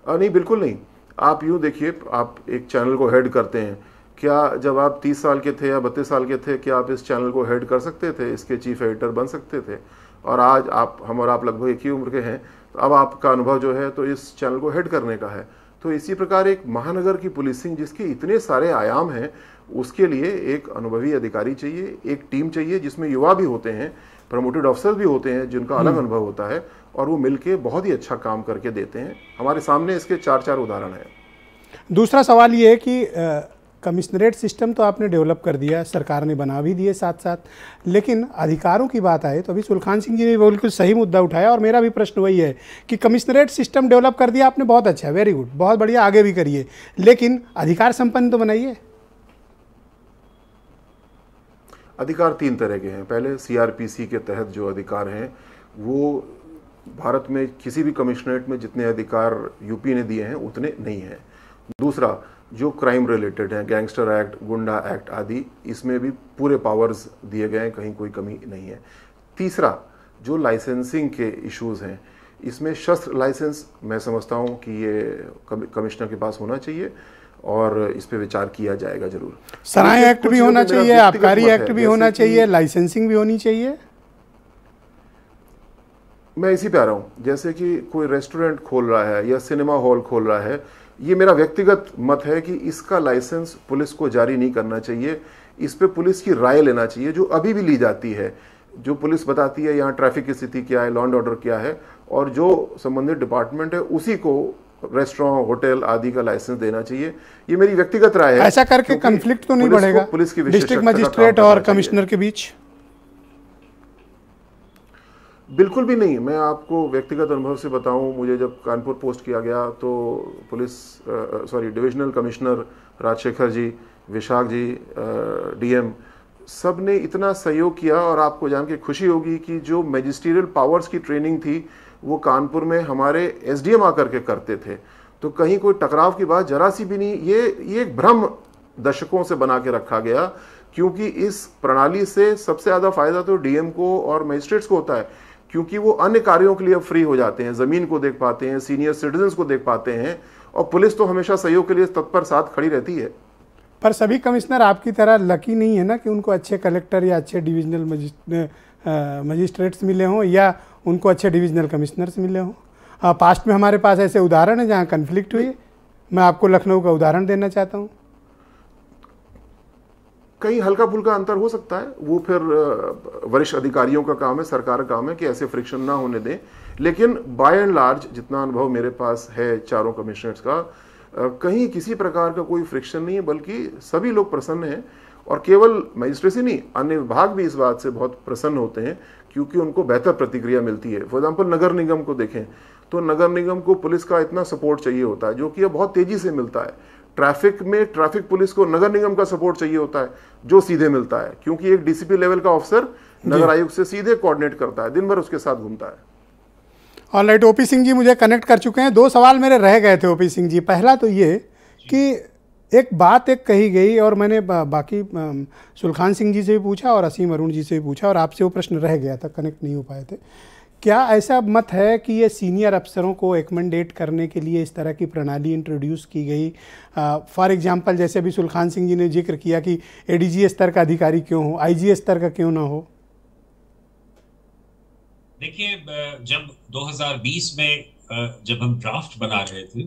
नहीं, बिल्कुल नहीं। आप यूँ देखिए, आप एक चैनल को हेड करते हैं, क्या जब आप 30 साल के थे या 32 साल के थे, क्या आप इस चैनल को हेड कर सकते थे, इसके चीफ एडिटर बन सकते थे? और आज हम और आप लगभग एक ही उम्र के हैं, तो अब आपका अनुभव जो है तो इस चैनल को हेड करने का है। तो इसी प्रकार एक महानगर की पुलिसिंग जिसके इतने सारे आयाम हैं, उसके लिए एक अनुभवी अधिकारी चाहिए, एक टीम चाहिए जिसमें युवा भी होते हैं, प्रमोटेड ऑफिसर भी होते हैं जिनका अलग अनुभव होता है, और वो मिलके बहुत ही अच्छा काम करके देते हैं। हमारे सामने इसके 4 उदाहरण हैं। दूसरा सवाल ये है कि कमिश्नरेट सिस्टम तो आपने डेवलप कर दिया, सरकार ने बना भी दिए साथ साथ, लेकिन अधिकारों की बात आए तो अभी सुलखान सिंह जी ने बिल्कुल सही मुद्दा उठाया, और मेरा भी प्रश्न वही है कि कमिश्नरेट सिस्टम डेवलप कर दिया आपने, बहुत अच्छा है, वेरी गुड, बहुत बढ़िया, आगे भी करिए, लेकिन अधिकार संपन्न तो बनाइए। अधिकार 3 तरह के हैं। पहले सीआरपीसी के तहत जो अधिकार हैं, वो भारत में किसी भी कमिश्नरेट में जितने अधिकार यूपी ने दिए हैं उतने नहीं हैं। दूसरा, जो क्राइम रिलेटेड हैं, गैंगस्टर एक्ट, गुंडा एक्ट आदि, इसमें भी पूरे पावर्स दिए गए हैं, कहीं कोई कमी नहीं है। तीसरा, जो लाइसेंसिंग के इश्यूज़ हैं, इसमें शस्त्र लाइसेंस मैं समझता हूँ कि ये कमिश्नर के पास होना चाहिए, और इस पे विचार किया जाएगा जरूर। सराय एक्ट भी होना चाहिए, आबकारी एक्ट भी होना चाहिए, लाइसेंसिंग भी होनी चाहिए। मैं इसी पे आ रहा हूँ, जैसे कि कोई रेस्टोरेंट खोल रहा है या सिनेमा हॉल खोल रहा है, ये मेरा व्यक्तिगत मत है कि इसका लाइसेंस पुलिस को जारी नहीं करना चाहिए, इस पे पुलिस की राय लेना चाहिए, जो अभी भी ली जाती है। जो पुलिस बताती है यहाँ ट्रैफिक की स्थिति क्या है, लॉ एंड ऑर्डर क्या है, और जो संबंधित डिपार्टमेंट है उसी को रेस्टोरेंट, होटल आदि का लाइसेंस देना चाहिए। ये मेरी व्यक्तिगत राय है। ऐसा करके कन्फ्लिक्ट तो नहीं बढ़ेगा पुलिस की डिस्ट्रिक्ट मजिस्ट्रेट और कमिश्नर के बीच? बिल्कुल भी नहीं। मैं आपको व्यक्तिगत अनुभव से बताऊं, मुझे जब कानपुर पोस्ट किया गया तो डिविजनल कमिश्नर राजशेखर जी, विशाख जी, डीएम सब ने इतना सहयोग किया। और आपको जान के खुशी होगी कि जो मैजिस्ट्रियल पावर्स की ट्रेनिंग थी वो कानपुर में हमारे एसडीएम आकर के करते थे। तो कहीं कोई टकराव की बात जरा सी भी नहीं। ये एक भ्रम दशकों से बना के रखा गया, क्योंकि इस प्रणाली से सबसे ज़्यादा फायदा तो डीएम को और मजिस्ट्रेट्स को होता है, क्योंकि वो अन्य कार्यों के लिए अब फ्री हो जाते हैं, ज़मीन को देख पाते हैं, सीनियर सिटीजन्स को देख पाते हैं, और पुलिस तो हमेशा सहयोग के लिए तत्पर साथ खड़ी रहती है। पर सभी कमिश्नर आपकी तरह लकी नहीं है ना कि उनको अच्छे कलेक्टर या अच्छे डिविजनल मजिस्ट्रेट्स मिले हों या उनको अच्छे डिविजनल कमिश्नर्स मिले हों। पास्ट में हमारे पास ऐसे उदाहरण हैं जहाँ कन्फ्लिक्ट हुई। मैं आपको लखनऊ का उदाहरण देना चाहता हूँ। कहीं हल्का फुल्का अंतर हो सकता है, वो फिर वरिष्ठ अधिकारियों का काम है, सरकार का काम है कि ऐसे फ्रिक्शन ना होने दें। लेकिन बाय एंड लार्ज जितना अनुभव मेरे पास है चारों कमिश्नर्स का, कहीं किसी प्रकार का कोई फ्रिक्शन नहीं है, बल्कि सभी लोग प्रसन्न हैं। और केवल मजिस्ट्रेसी नहीं, अन्य विभाग भी इस बात से बहुत प्रसन्न होते हैं, क्योंकि उनको बेहतर प्रतिक्रिया मिलती है। फॉर एग्जाम्पल नगर निगम को देखें तो नगर निगम को पुलिस का इतना सपोर्ट चाहिए होता है, जो कि अब बहुत तेजी से मिलता है। ट्रैफिक में ट्रैफिक पुलिस को नगर निगम का सपोर्ट चाहिए होता है, जो सीधे मिलता है, क्योंकि एक डीसीपी लेवल का ऑफिसर नगर आयुक्त से सीधे कोऑर्डिनेट करता है, दिन भर उसके साथ घूमता है। ऑलराइट, ओपी सिंह जी मुझे कनेक्ट कर चुके हैं। 2 सवाल मेरे रह गए थे ओपी सिंह जी। पहला तो ये कि एक बात कही गई और मैंने बाकी सुलखान सिंह जी से भी पूछा और असीम अरुण जी से भी पूछा और आपसे वो प्रश्न रह गया था, कनेक्ट नहीं हो पाए थे। क्या ऐसा मत है कि ये सीनियर अफसरों को एकमेंडेट करने के लिए इस तरह की प्रणाली इंट्रोड्यूस की गई? फॉर एग्जांपल जैसे अभी सुलखान सिंह जी ने जिक्र किया कि एडीजी स्तर का अधिकारी क्यों हो, आईजी स्तर का क्यों ना हो? देखिए, जब 2020 में जब हम ड्राफ्ट बना रहे थे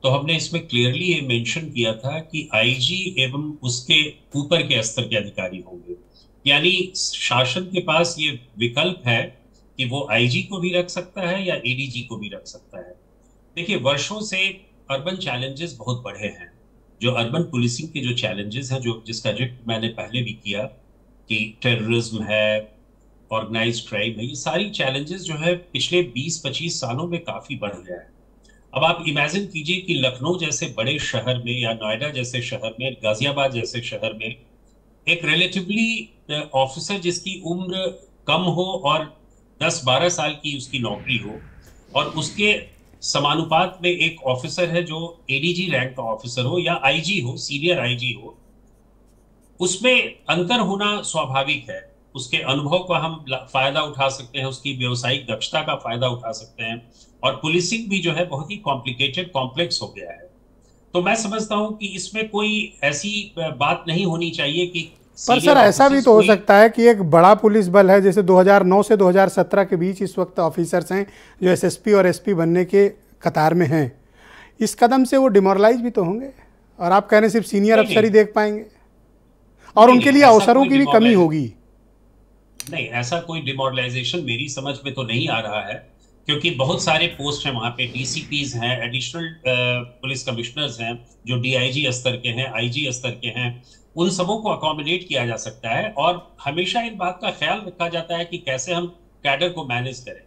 तो हमने इसमें क्लियरली ये मेंशन किया था कि आईजी एवं उसके ऊपर के स्तर के अधिकारी होंगे। यानी शासन के पास ये विकल्प है कि वो आईजी को भी रख सकता है या एडीजी को भी रख सकता है। देखिए, वर्षों से अर्बन चैलेंजेस बहुत बढ़े हैं। जो अर्बन पुलिसिंग के जो चैलेंजेस हैं, जो जिसका जिक्र मैंने पहले भी किया कि टेररिज्म है, ऑर्गेनाइज्ड क्राइम है, ये सारी चैलेंजेस जो है पिछले 20-25 सालों में काफी बढ़ गया है। अब आप इमेजिन कीजिए कि लखनऊ जैसे बड़े शहर में या नोएडा जैसे शहर में, गाजियाबाद जैसे शहर में एक रिलेटिवली ऑफिसर जिसकी उम्र कम हो और 10-12 साल की उसकी नौकरी हो, और उसके समानुपात में एक ऑफिसर है जो एडीजी रैंक का ऑफिसर हो या आईजी हो, सीनियर आईजी हो, उसमें अंतर होना स्वाभाविक है। उसके अनुभव का हम फायदा उठा सकते हैं, उसकी व्यवसायिक दक्षता का फायदा उठा सकते हैं, और पुलिसिंग भी जो है बहुत ही कॉम्प्लिकेटेड, कॉम्प्लेक्स हो गया है। तो मैं समझता हूं कि इसमें कोई ऐसी बात नहीं होनी चाहिए कि पर सर ऐसा भी तो हो सकता है कि एक बड़ा पुलिस बल है, जैसे 2009 से 2017 के बीच इस वक्त ऑफिसर्स हैं जो एसएसपी और एसपी बनने के कतार में हैं। इस कदम से वो डिमोरलाइज भी तो होंगे, और आप कह रहे हैं सिर्फ सीनियर अफसर ही देख पाएंगे और उनके लिए अवसरों की भी कमी होगी। नहीं, ऐसा कोई डिमोरलाइजेशन मेरी समझ में तो नहीं आ रहा है, क्योंकि बहुत सारे पोस्ट हैं वहाँ पे, डीसीपीज हैं, एडिशनल पुलिस कमिश्नर्स हैं जो डीआईजी स्तर के हैं, आईजी स्तर के हैं, उन सबों को अकोमोडेट किया जा सकता है। और हमेशा इन बात का ख्याल रखा जाता है कि कैसे हम कैडर को मैनेज करें।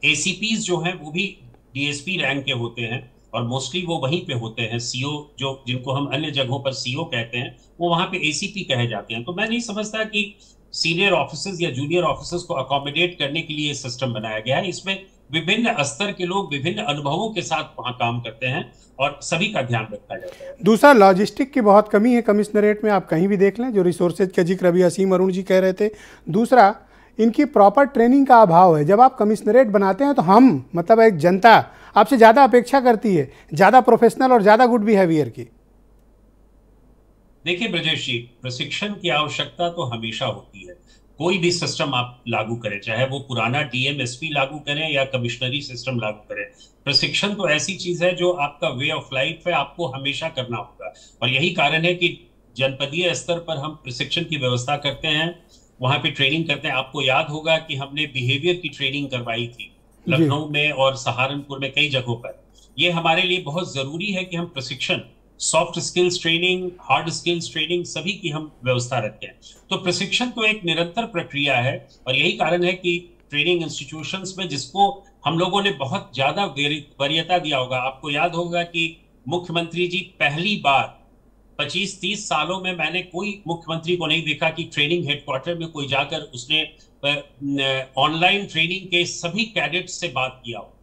एसीपीज जो हैं वो भी डीएसपी रैंक के होते हैं और मोस्टली वो वहीं पे होते हैं। सीओ जो जिनको हम अन्य जगहों पर सीओ कहते हैं, वो वहाँ पे एसीपी कहे जाते हैं। तो मैं नहीं समझता कि सीनियर ऑफिसर्स या जूनियर ऑफिसर्स को अकोमोडेट करने के लिए सिस्टम बनाया गया है। इसमें विभिन्न स्तर के लोग विभिन्न अनुभवों के साथ वहां काम करते हैं और सभी का ध्यान रखा जाता है। दूसरा, लॉजिस्टिक की बहुत कमी है कमिश्नरेट में, आप कहीं भी देख लें, जो रिसोर्सेज का जिक्र अभी असीम अरुण जी कह रहे थे। दूसरा, इनकी प्रॉपर ट्रेनिंग का अभाव है। जब आप कमिश्नरेट बनाते हैं तो हम, मतलब एक जनता, आपसे ज़्यादा अपेक्षा करती है, ज़्यादा प्रोफेशनल और ज़्यादा गुड बिहेवियर की। देखिए ब्रजेश जी, प्रशिक्षण की आवश्यकता तो हमेशा होती है। कोई भी सिस्टम आप लागू करें, चाहे वो पुराना डीएमएसपी लागू करें या कमिश्नरी सिस्टम लागू करें, प्रशिक्षण तो ऐसी चीज है जो आपका वे ऑफ लाइफ है, आपको हमेशा करना होगा। और यही कारण है कि जनपदीय स्तर पर हम प्रशिक्षण की व्यवस्था करते हैं, वहां पे ट्रेनिंग करते हैं। आपको याद होगा कि हमने बिहेवियर की ट्रेनिंग करवाई थी लखनऊ में और सहारनपुर में, कई जगहों पर। ये हमारे लिए बहुत जरूरी है कि हम प्रशिक्षण, soft skills training, hard skills training, सभी की हम व्यवस्था रखते हैं। तो प्रशिक्षण तो एक निरंतर प्रक्रिया है और यही कारण है कि ट्रेनिंग इंस्टीट्यूशंस में, जिसको हम लोगों ने बहुत ज्यादा वरीयता दिया होगा। आपको याद होगा कि मुख्यमंत्री जी पहली बार 25-30 सालों में मैंने कोई मुख्यमंत्री को नहीं देखा कि ट्रेनिंग हेडक्वार्टर में कोई जाकर उसने ऑनलाइन ट्रेनिंग के सभी कैडेट्स से बात किया हो।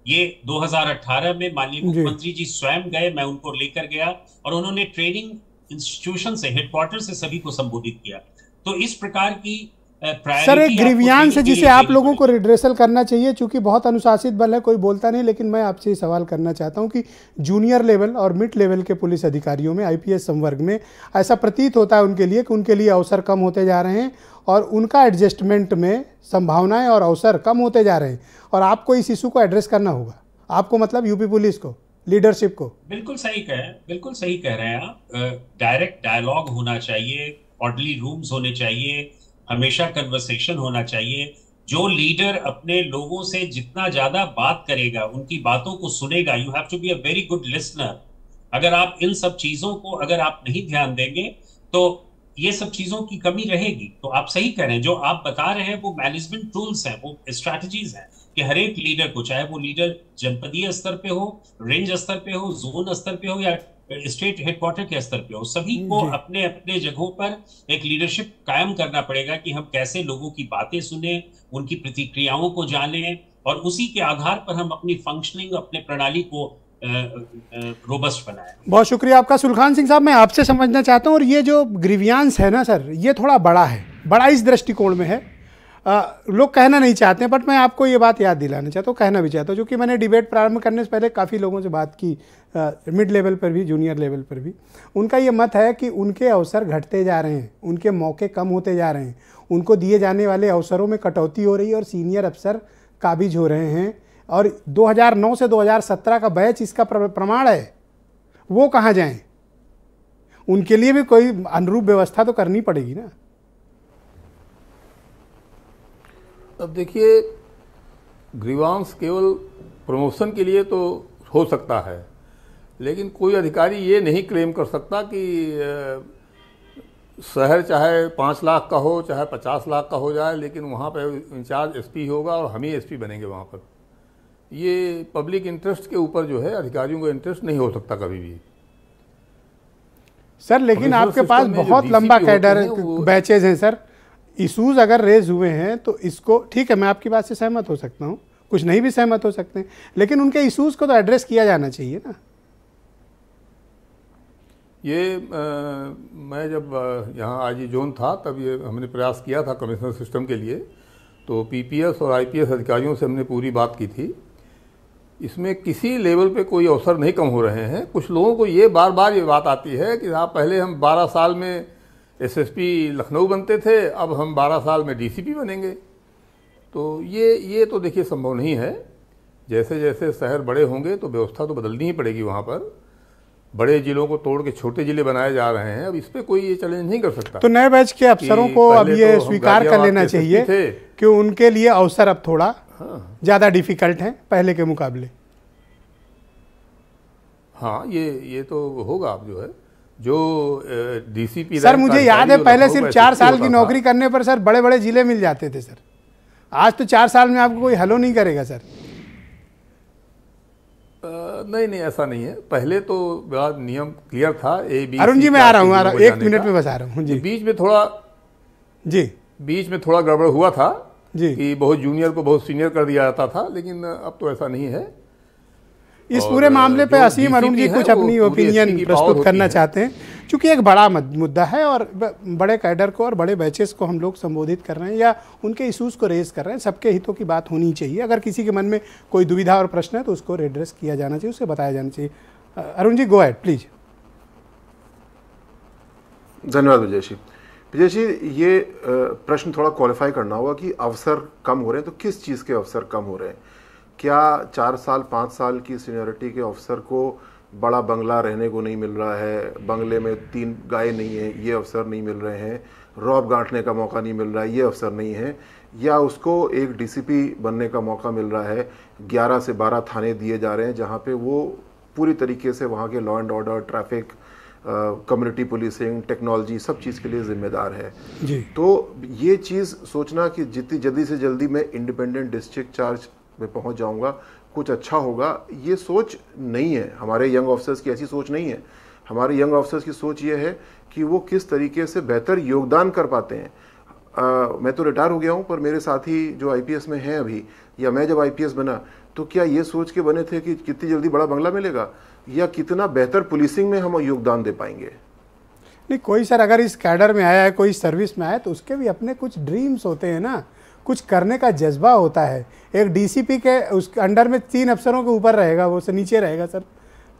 ये 2018 में माननीय मुख्यमंत्री जी स्वयं गए, मैं उनको लेकर गया और उन्होंने ट्रेनिंग इंस्टीट्यूशन से, हेडक्वार्टर से सभी को संबोधित किया। तो इस प्रकार की सर एक ग्रीवियांस है जिसे आप लोगों को रिड्रेसल करना चाहिए, चूंकि बहुत अनुशासित बल है, कोई बोलता नहीं, लेकिन मैं आपसे ये सवाल करना चाहता हूं कि जूनियर लेवल और मिड लेवल के पुलिस अधिकारियों में, आईपीएस संवर्ग में ऐसा प्रतीत होता है उनके लिए कि उनके लिए अवसर कम होते जा रहे हैं और उनका एडजस्टमेंट में संभावनाएं और अवसर कम होते जा रहे हैं, और आपको इस इशू को एड्रेस करना होगा। आपको मतलब यूपी पुलिस को, लीडरशिप को। बिल्कुल सही कह रहे हैं आप। डायरेक्ट डायलॉग होना चाहिए, ऑर्डरली रूम्स होने चाहिए, हमेशा कन्वर्सेशन होना चाहिए। जो लीडर अपने लोगों से जितना ज्यादा बात करेगा, उनकी बातों को सुनेगा, you have to be a very good listener. अगर आप इन सब चीजों को अगर आप नहीं ध्यान देंगे तो ये सब चीजों की कमी रहेगी। तो आप सही कह रहे हैं, जो आप बता रहे हैं वो मैनेजमेंट टूल्स हैं, वो स्ट्रैटेजीज हैं कि हर एक लीडर को, चाहे वो लीडर जनपदीय स्तर पे हो, रेंज स्तर पे हो, जोन स्तर पे हो या स्टेट हेडक्वार्टर के स्तर पे हो, सभी को अपने अपने जगहों पर एक लीडरशिप कायम करना पड़ेगा कि हम कैसे लोगों की बातें सुने, उनकी प्रतिक्रियाओं को जाने और उसी के आधार पर हम अपनी फंक्शनिंग, अपने प्रणाली को रोबस्ट बनाए। बहुत शुक्रिया आपका सुलखान सिंह साहब। मैं आपसे समझना चाहता हूँ, और ये जो ग्रीवियांस है ना सर, ये थोड़ा बड़ा है, बड़ा इस दृष्टिकोण में है, लोग कहना नहीं चाहते, बट मैं आपको ये बात याद दिलाना चाहता हूँ, कहना भी चाहता हूँ, क्योंकि मैंने डिबेट प्रारंभ करने से पहले काफ़ी लोगों से बात की, मिड लेवल पर भी, जूनियर लेवल पर भी। उनका ये मत है कि उनके अवसर घटते जा रहे हैं, उनके मौके कम होते जा रहे हैं, उनको दिए जाने वाले अवसरों में कटौती हो रही है और सीनियर अफसर काबिज हो रहे हैं। और 2009 से 2017 का बैच इसका प्रमाण है। वो कहाँ जाएं? उनके लिए भी कोई अनुरूप व्यवस्था तो करनी पड़ेगी ना। अब देखिए, ग्रीवांस केवल प्रमोशन के लिए तो हो सकता है, लेकिन कोई अधिकारी ये नहीं क्लेम कर सकता कि शहर चाहे 5 लाख का हो, चाहे 50 लाख का हो जाए, लेकिन वहाँ पे इंचार्ज एसपी होगा और हम ही एसपी बनेंगे वहाँ पर। ये पब्लिक इंटरेस्ट के ऊपर जो है अधिकारियों का इंटरेस्ट नहीं हो सकता कभी भी सर। लेकिन आपके पास बहुत लंबा कैडर बैचेज हैं सर। इशूज़ अगर रेज हुए हैं तो इसको, ठीक है, मैं आपकी बात से सहमत हो सकता हूँ, कुछ नहीं भी सहमत हो सकते हैं, लेकिन उनके इशूज़ को तो एड्रेस किया जाना चाहिए ना। ये मैं जब यहाँ आईजी जोन था तब ये हमने प्रयास किया था कमिश्नर सिस्टम के लिए, तो पीपीएस और आईपीएस अधिकारियों से हमने पूरी बात की थी। इसमें किसी लेवल पे कोई अवसर नहीं कम हो रहे हैं। कुछ लोगों को ये बार बार ये बात आती है कि हाँ, पहले हम 12 साल में एसएसपी लखनऊ बनते थे, अब हम 12 साल में डीसीपी बनेंगे। तो ये तो देखिए संभव नहीं है। जैसे जैसे शहर बड़े होंगे तो व्यवस्था तो बदलनी ही पड़ेगी। वहाँ पर बड़े जिलों को तोड़ के छोटे जिले बनाए जा रहे हैं, अब इस पर कोई ये चैलेंज नहीं कर सकता। तो नए बैच के अफसरों को अब ये स्वीकार कर लेना चाहिए कि उनके लिए अवसर अब थोड़ा ज़्यादा डिफिकल्ट हैं पहले के मुकाबले। हाँ, ये तो होगा। अब जो है, जो डीसीपी सर, मुझे याद है पहले सिर्फ 4 साल की नौकरी करने पर सर बड़े बड़े जिले मिल जाते थे सर। आज तो 4 साल में आपको कोई हलो नहीं करेगा सर। नहीं, ऐसा नहीं है। पहले तो बड़ा नियम क्लियर था। अरुण जी, मैं आ रहा हूँ, 1 मिनट में बस आ रहा हूँ जी। बीच में थोड़ा गड़बड़ हुआ था जी, कि बहुत जूनियर को बहुत सीनियर कर दिया जाता था, लेकिन अब तो ऐसा नहीं है। इस पूरे मामले पे असीम अरुण जी कुछ अपनी ओपिनियन प्रस्तुत करना चाहते हैं, क्योंकि एक बड़ा मुद्दा है और बड़े कैडर को और बड़े बैचेस को हम लोग संबोधित कर रहे हैं या उनके इशूज़ को रेज कर रहे हैं। सबके हितों की बात होनी चाहिए। अगर किसी के मन में कोई दुविधा और प्रश्न है तो उसको एड्रेस किया जाना चाहिए, उसे बताया जाना चाहिए। Arun ji, go ahead please. धन्यवाद विजय जी। विजय जी, ये प्रश्न थोड़ा क्वालिफाई करना होगा कि अवसर कम हो रहे हैं तो किस चीज़ के अवसर कम हो रहे हैं? क्या 4 साल 5 साल की सीनियरिटी के अफसर को बड़ा बंगला रहने को नहीं मिल रहा है, बंगले में 3 गाय नहीं है, ये अवसर नहीं मिल रहे हैं, रौब गांठने का मौका नहीं मिल रहा है, ये अवसर नहीं है, या उसको एक डीसीपी बनने का मौका मिल रहा है, 11 से 12 थाने दिए जा रहे हैं जहाँ पे वो पूरी तरीके से वहाँ के law and order, traffic community policing, technology, सब चीज़ के लिए जिम्मेदार है जी। तो ये चीज़ सोचना कि जितनी जल्दी से जल्दी मैं इंडिपेंडेंट डिस्ट्रिक्ट चार्ज में पहुंच जाऊंगा, कुछ अच्छा होगा, ये सोच नहीं है। हमारे यंग ऑफिसर्स की ऐसी सोच नहीं है। हमारे यंग ऑफिसर्स की सोच ये है कि वो किस तरीके से बेहतर योगदान कर पाते हैं। मैं तो रिटायर हो गया हूँ, पर मेरे साथी जो आईपीएस में हैं अभी, या मैं जब आईपीएस बना तो क्या ये सोच के बने थे कि कितनी जल्दी बड़ा बंगला मिलेगा या कितना बेहतर पुलिसिंग में हम योगदान दे पाएंगे। नहीं, कोई सर अगर इस कैडर में आया है, कोई सर्विस में आया, तो उसके भी अपने कुछ ड्रीम्स होते हैं ना, कुछ करने का जज्बा होता है। एक डीसीपी के उसके अंडर में 3 अफसरों के ऊपर रहेगा, वो से नीचे रहेगा सर,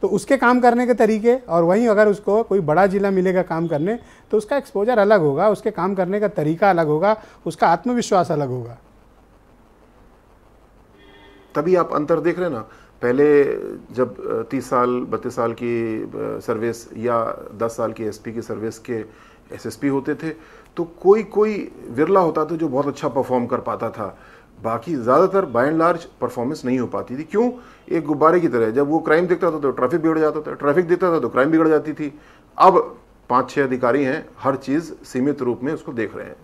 तो उसके काम करने के तरीके, और वहीं अगर उसको कोई बड़ा जिला मिलेगा काम करने तो उसका एक्सपोजर अलग होगा, उसके काम करने का तरीका अलग होगा, उसका आत्मविश्वास अलग होगा। तभी आप अंतर देख रहे हैं ना। पहले जब 30 साल 32 साल की सर्विस या 10 साल की एसपी की सर्विस के एसएसपी होते थे तो कोई विरला होता था जो बहुत अच्छा परफॉर्म कर पाता था, बाकी ज़्यादातर बाय एंड लार्ज परफॉर्मेंस नहीं हो पाती थी। क्यों? एक गुब्बारे की तरह, जब वो क्राइम देखता था तो ट्रैफिक बिगड़ जाता था, ट्रैफिक देखता था तो क्राइम बिगड़ जाती थी। अब 5-6 अधिकारी हैं, हर चीज़ सीमित रूप में उसको देख रहे हैं।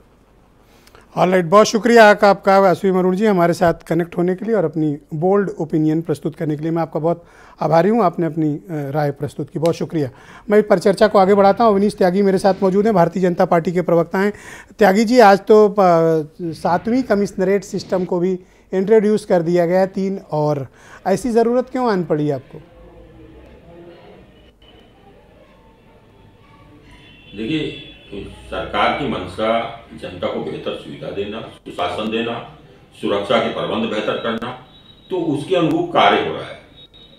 ऑलराइट, बहुत शुक्रिया आपका अश्विन अरुण जी हमारे साथ कनेक्ट होने के लिए और अपनी बोल्ड ओपिनियन प्रस्तुत करने के लिए। मैं आपका बहुत आभारी हूं, आपने अपनी राय प्रस्तुत की, बहुत शुक्रिया। मैं परिचर्चा को आगे बढ़ाता हूं। अवनीश त्यागी मेरे साथ मौजूद हैं, भारतीय जनता पार्टी के प्रवक्ता हैं। त्यागी जी, आज तो 7वीं कमिश्नरेट सिस्टम को भी इंट्रोड्यूस कर दिया गया है 3, और ऐसी ज़रूरत क्यों आन पड़ी आपको? देखिए, सरकार की मंशा जनता को बेहतर सुविधा देना, सुशासन देना, सुरक्षा के प्रबंध बेहतर करना, तो उसके अनुरूप कार्य हो रहा है।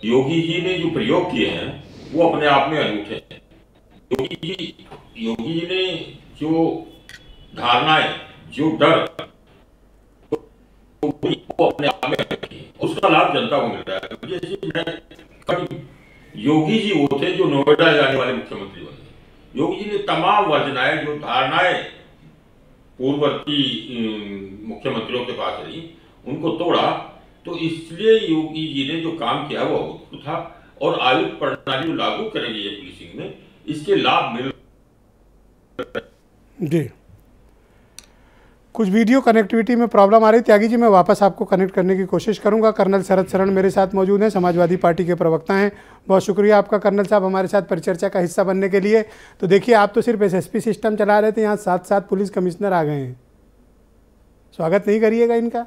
योगी जी ने जो प्रयोग किए हैं वो अपने आप में अनूठे हैं। योगी जी ने जो धारणाएं, जो डर, वो अपने आप में रखी है, उसका लाभ जनता को मिल रहा है। जैसे योगी जी वो थे जो नोएडा जाने वाले मुख्यमंत्री बने। योगी जी ने तमाम वर्जनाएं, जो धारणाएं पूर्ववर्ती मुख्यमंत्रियों के पास रही, उनको तोड़ा। तो इसलिए योगी जी ने जो काम किया वो अभूतपूर्व था, और आयुक्त प्रणाली जो लागू करेंगे ये पुलिसिंग में, इसके लाभ मिल जी। कुछ वीडियो कनेक्टिविटी में प्रॉब्लम आ रही। त्यागी जी, मैं वापस आपको कनेक्ट करने की कोशिश करूंगा। कर्नल शरद शरण मेरे साथ मौजूद हैं, समाजवादी पार्टी के प्रवक्ता हैं। बहुत शुक्रिया आपका कर्नल साहब हमारे साथ परिचर्चा का हिस्सा बनने के लिए। तो देखिए, आप तो सिर्फ एसएसपी सिस्टम चला रहे थे, यहाँ 7 पुलिस कमिश्नर आ गए हैं। स्वागत नहीं करिएगा इनका?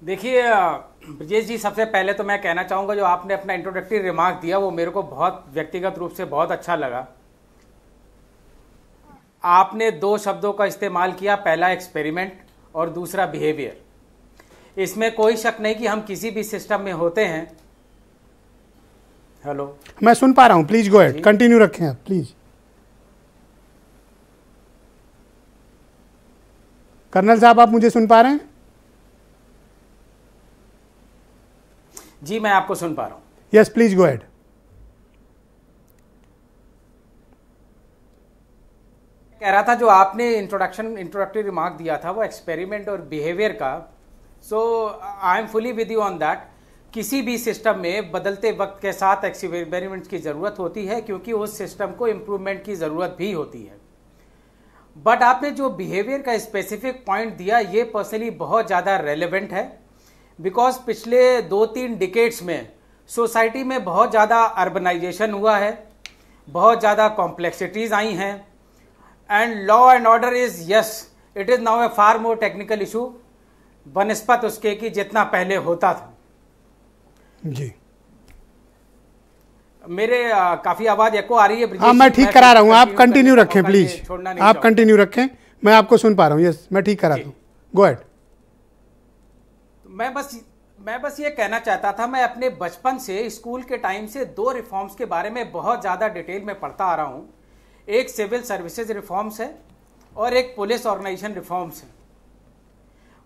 देखिए ब्रजेश जी, सबसे पहले तो मैं कहना चाहूँगा, जो आपने अपना इंट्रोडक्टरी रिमार्क दिया वो मेरे को बहुत व्यक्तिगत रूप से बहुत अच्छा लगा। आपने 2 शब्दों का इस्तेमाल किया, पहला एक्सपेरिमेंट और दूसरा बिहेवियर। इसमें कोई शक नहीं कि हम किसी भी सिस्टम में होते हैं। हेलो, मैं सुन पा रहा हूं, प्लीज गो अहेड, कंटिन्यू रखें आप प्लीज। कर्नल साहब, आप मुझे सुन पा रहे हैं? जी, मैं आपको सुन पा रहा हूं। Yes, please go ahead. कह रहा था, जो आपने इंट्रोडक्टरी रिमार्क दिया था वो एक्सपेरिमेंट और बिहेवियर का, so I am fully with you on that. किसी भी सिस्टम में बदलते वक्त के साथ एक्सपेरिमेंट्स की ज़रूरत होती है, क्योंकि उस सिस्टम को इम्प्रूवमेंट की ज़रूरत भी होती है। बट आपने जो बिहेवियर का स्पेसिफिक पॉइंट दिया, ये पर्सनली बहुत ज़्यादा रेलेवेंट है, बिकॉज पिछले 2-3 डिकेड्स में सोसाइटी में बहुत ज़्यादा अर्बनाइजेशन हुआ है, बहुत ज़्यादा कॉम्प्लेक्सिटीज़ आई हैं, and law and order is yes, it is now a far more technical issue बनस्पत उसके कि जितना पहले होता था। जी, मेरे काफ़ी आवाज़ एको आ रही है। हाँ, मैं ठीक करा रहा हूँ, आप कंटिन्यू रखें प्लीज, आप कंटिन्यू रखें, मैं आपको सुन पा रहा हूँ। यस, मैं ठीक करा दूँ, गो अहेड। मैं बस ये कहना चाहता था, मैं अपने बचपन से, स्कूल के टाइम से 2 रिफॉर्म्स के बारे में बहुत ज़्यादा डिटेल में पढ़ता आ रहा हूँ। एक सिविल सर्विसेज रिफॉर्म्स है और एक पुलिस ऑर्गेनाइजेशन रिफॉर्म्स है।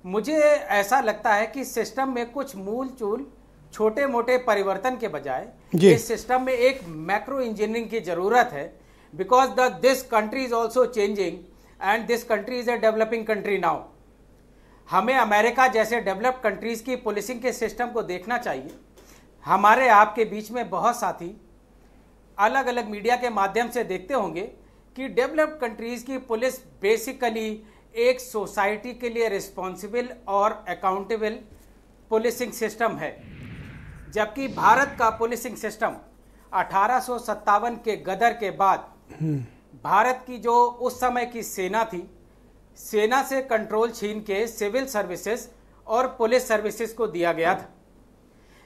मुझे ऐसा लगता है कि सिस्टम में कुछ मूल चूल छोटे मोटे परिवर्तन के बजाय इस सिस्टम में एक मैक्रो इंजीनियरिंग की ज़रूरत है, because this country is also changing and this country is a developing country now. हमें अमेरिका जैसे डेवलप्ड कंट्रीज की पुलिसिंग के सिस्टम को देखना चाहिए। हमारे आपके बीच में बहुत साथी अलग अलग मीडिया के माध्यम से देखते होंगे कि डेवलप्ड कंट्रीज की पुलिस बेसिकली एक सोसाइटी के लिए रिस्पॉन्सिबल और अकाउंटेबल पुलिसिंग सिस्टम है, जबकि भारत का पुलिसिंग सिस्टम 1857 के गदर के बाद भारत की जो उस समय की सेना थी, सेना से कंट्रोल छीन के सिविल सर्विसेज और पुलिस सर्विसेज को दिया गया था।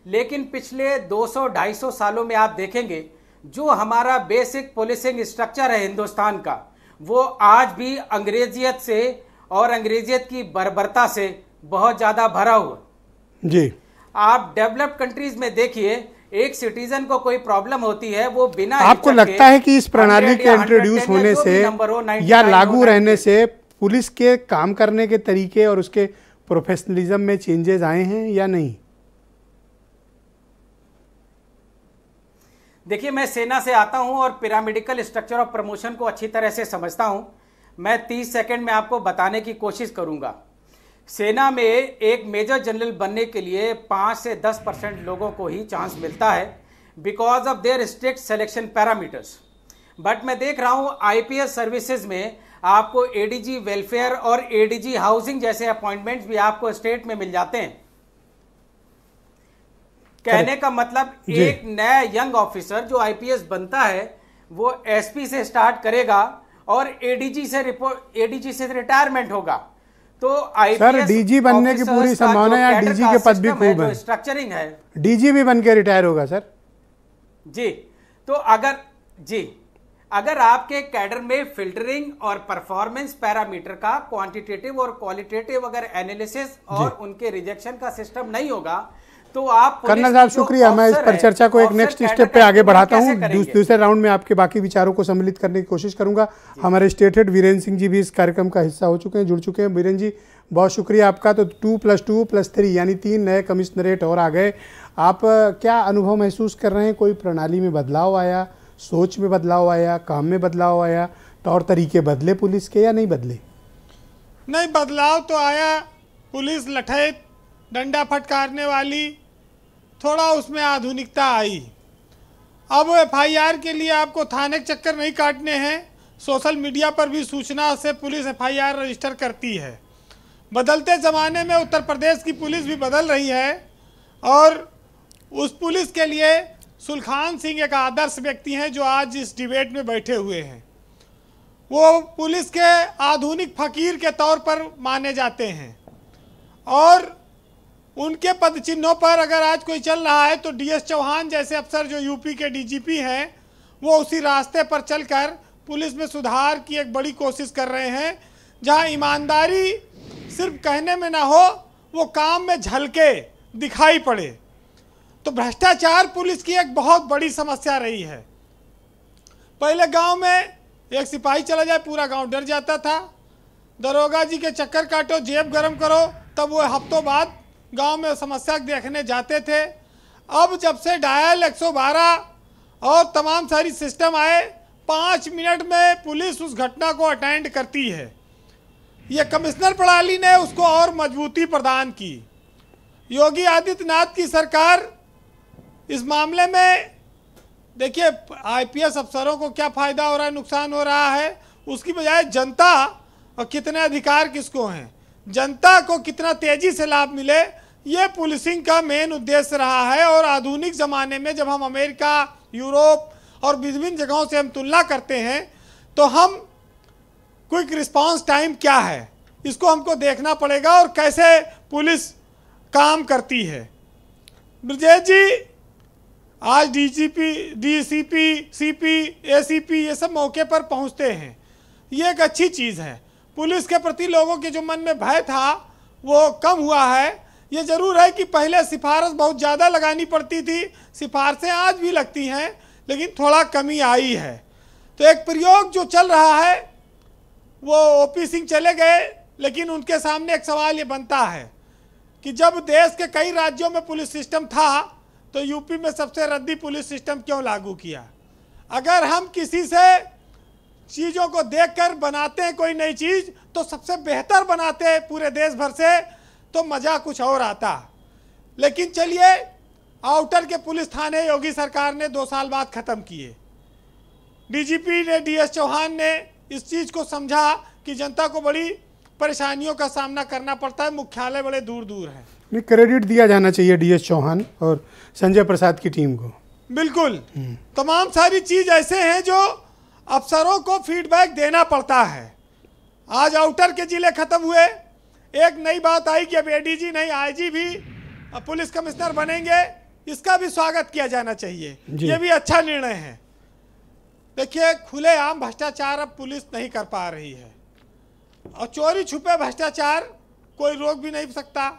लेकिन पिछले 200-250 सालों में आप देखेंगे जो हमारा बेसिक पुलिसिंग स्ट्रक्चर है हिंदुस्तान का, वो आज भी अंग्रेजियत से और अंग्रेजियत की बर्बरता से बहुत ज्यादा भरा हुआ जी। आप डेवलप्ड कंट्रीज में देखिए, एक सिटीजन को कोई प्रॉब्लम होती है, वो बिना आपको लगता है कि इस प्रणाली के इंट्रोड्यूस होने से या लागू रहने से पुलिस के काम करने के तरीके और उसके प्रोफेशनलिज्म में चेंजेस आए हैं या नहीं? देखिए, मैं सेना से आता हूं और पिरामिडिकल स्ट्रक्चर ऑफ प्रमोशन को अच्छी तरह से समझता हूं। मैं 30 सेकंड में आपको बताने की कोशिश करूंगा। सेना में एक मेजर जनरल बनने के लिए 5 से 10% लोगों को ही चांस मिलता है because of their strict selection parameters. But मैं देख रहा हूं आईपीएस सर्विसेज में आपको एडीजी वेलफेयर और एडीजी हाउसिंग जैसे अपॉइंटमेंट्स भी आपको स्टेट में मिल जाते हैं। कहने का मतलब एक नया यंग ऑफिसर जो आईपीएस बनता है वो एसपी से स्टार्ट करेगा और एडीजी से रिटायरमेंट होगा। तो आईपीएस सर डीजी बनने की पूरी संभावना है, डीजी के पद भी खूब है, स्ट्रक्चरिंग है, डीजी भी बन के रिटायर होगा सर जी। तो अगर आपके कैडर में फिल्टरिंग और परफॉर्मेंस पैरामीटर का क्वांटिटेटिव और क्वालिटेटिव अगर एनालिसिस और उनके रिजेक्शन का सिस्टम नहीं होगा तो आप कर्नल साहब शुक्रिया। मैं इस पर चर्चा को एक नेक्स्ट स्टेप पे आगे बढ़ाता हूं। दूसरे राउंड में आपके बाकी विचारों को सम्मिलित करने की कोशिश करूंगा। हमारे स्टेट हेड वीरेंद्र सिंह जी भी इस कार्यक्रम का हिस्सा हो चुके हैं, जुड़ चुके हैं। वीरेंद्र जी बहुत शुक्रिया आपका। तो 2+2+3 यानी 3 नए कमिश्नरेट और आ गए। आप क्या अनुभव महसूस कर रहे हैं? कोई प्रणाली में बदलाव आया, सोच में बदलाव आया, काम में बदलाव आया, तौर तरीके बदले पुलिस के या नहीं बदले? नहीं, बदलाव तो आया। पुलिस लठैत डंडा फटकारने वाली, थोड़ा उसमें आधुनिकता आई। अब एफआईआर के लिए आपको थाने के चक्कर नहीं काटने हैं, सोशल मीडिया पर भी सूचना से पुलिस एफआईआर रजिस्टर करती है। बदलते ज़माने में उत्तर प्रदेश की पुलिस भी बदल रही है और उस पुलिस के लिए सुलखान सिंह एक आदर्श व्यक्ति हैं जो आज इस डिबेट में बैठे हुए हैं। वो पुलिस के आधुनिक फकीर के तौर पर माने जाते हैं और उनके पद चिन्हों पर अगर आज कोई चल रहा है तो डीएस चौहान जैसे अफसर जो यूपी के डीजीपी हैं वो उसी रास्ते पर चलकर पुलिस में सुधार की एक बड़ी कोशिश कर रहे हैं। जहां ईमानदारी सिर्फ कहने में ना हो, वो काम में झलके दिखाई पड़े। तो भ्रष्टाचार पुलिस की एक बहुत बड़ी समस्या रही है। पहले गांव में एक सिपाही चला जाए पूरा गांव डर जाता था। दरोगा जी के चक्कर काटो, जेब गरम करो, तब वो हफ्तों बाद गांव में समस्या देखने जाते थे। अब जब से डायल 112 और तमाम सारी सिस्टम आए, 5 मिनट में पुलिस उस घटना को अटेंड करती है। ये कमिश्नर प्रणाली ने उसको और मजबूती प्रदान की। योगी आदित्यनाथ की सरकार इस मामले में, देखिए आईपीएस अफसरों को क्या फ़ायदा हो रहा है, नुकसान हो रहा है, उसकी बजाय जनता और कितने अधिकार किसको हैं, जनता को कितना तेज़ी से लाभ मिले, ये पुलिसिंग का मेन उद्देश्य रहा है। और आधुनिक ज़माने में जब हम अमेरिका, यूरोप और विभिन्न जगहों से हम तुलना करते हैं तो हम क्विक रिस्पांस टाइम क्या है इसको हमको देखना पड़ेगा और कैसे पुलिस काम करती है। ब्रजेश जी आज डीजीपी, डीसीपी, सीपी, एसीपी ये सब मौके पर पहुंचते हैं, ये एक अच्छी चीज़ है। पुलिस के प्रति लोगों के जो मन में भय था वो कम हुआ है। ये ज़रूर है कि पहले सिफारिश बहुत ज़्यादा लगानी पड़ती थी, सिफारिशें आज भी लगती हैं लेकिन थोड़ा कमी आई है। तो एक प्रयोग जो चल रहा है, वो ओपी सिंह चले गए, लेकिन उनके सामने एक सवाल ये बनता है कि जब देश के कई राज्यों में पुलिस सिस्टम था तो यूपी में सबसे रद्दी पुलिस सिस्टम क्यों लागू किया? अगर हम किसी से चीज़ों को देखकर बनाते हैं कोई नई चीज़ तो सबसे बेहतर बनाते हैं पूरे देश भर से, तो मज़ा कुछ और आता। लेकिन चलिए आउटर के पुलिस थाने योगी सरकार ने 2 साल बाद खत्म किए। डीजीपी ने, डीएस चौहान ने इस चीज को समझा कि जनता को बड़ी परेशानियों का सामना करना पड़ता है, मुख्यालय बड़े दूर दूर है। नहीं, क्रेडिट दिया जाना चाहिए डीएस चौहान और संजय प्रसाद की टीम को। बिल्कुल, तमाम सारी चीज ऐसे हैं जो अफसरों को फीडबैक देना पड़ता है। आज आउटर के जिले खत्म हुए, एक नई बात आई कि अब एडीजी नहीं आईजी भी पुलिस कमिश्नर बनेंगे, इसका भी स्वागत किया जाना चाहिए। ये भी अच्छा निर्णय है। देखिए, खुलेआम भ्रष्टाचार अब पुलिस नहीं कर पा रही है, और चोरी छुपे भ्रष्टाचार कोई रोक भी नहीं सकता।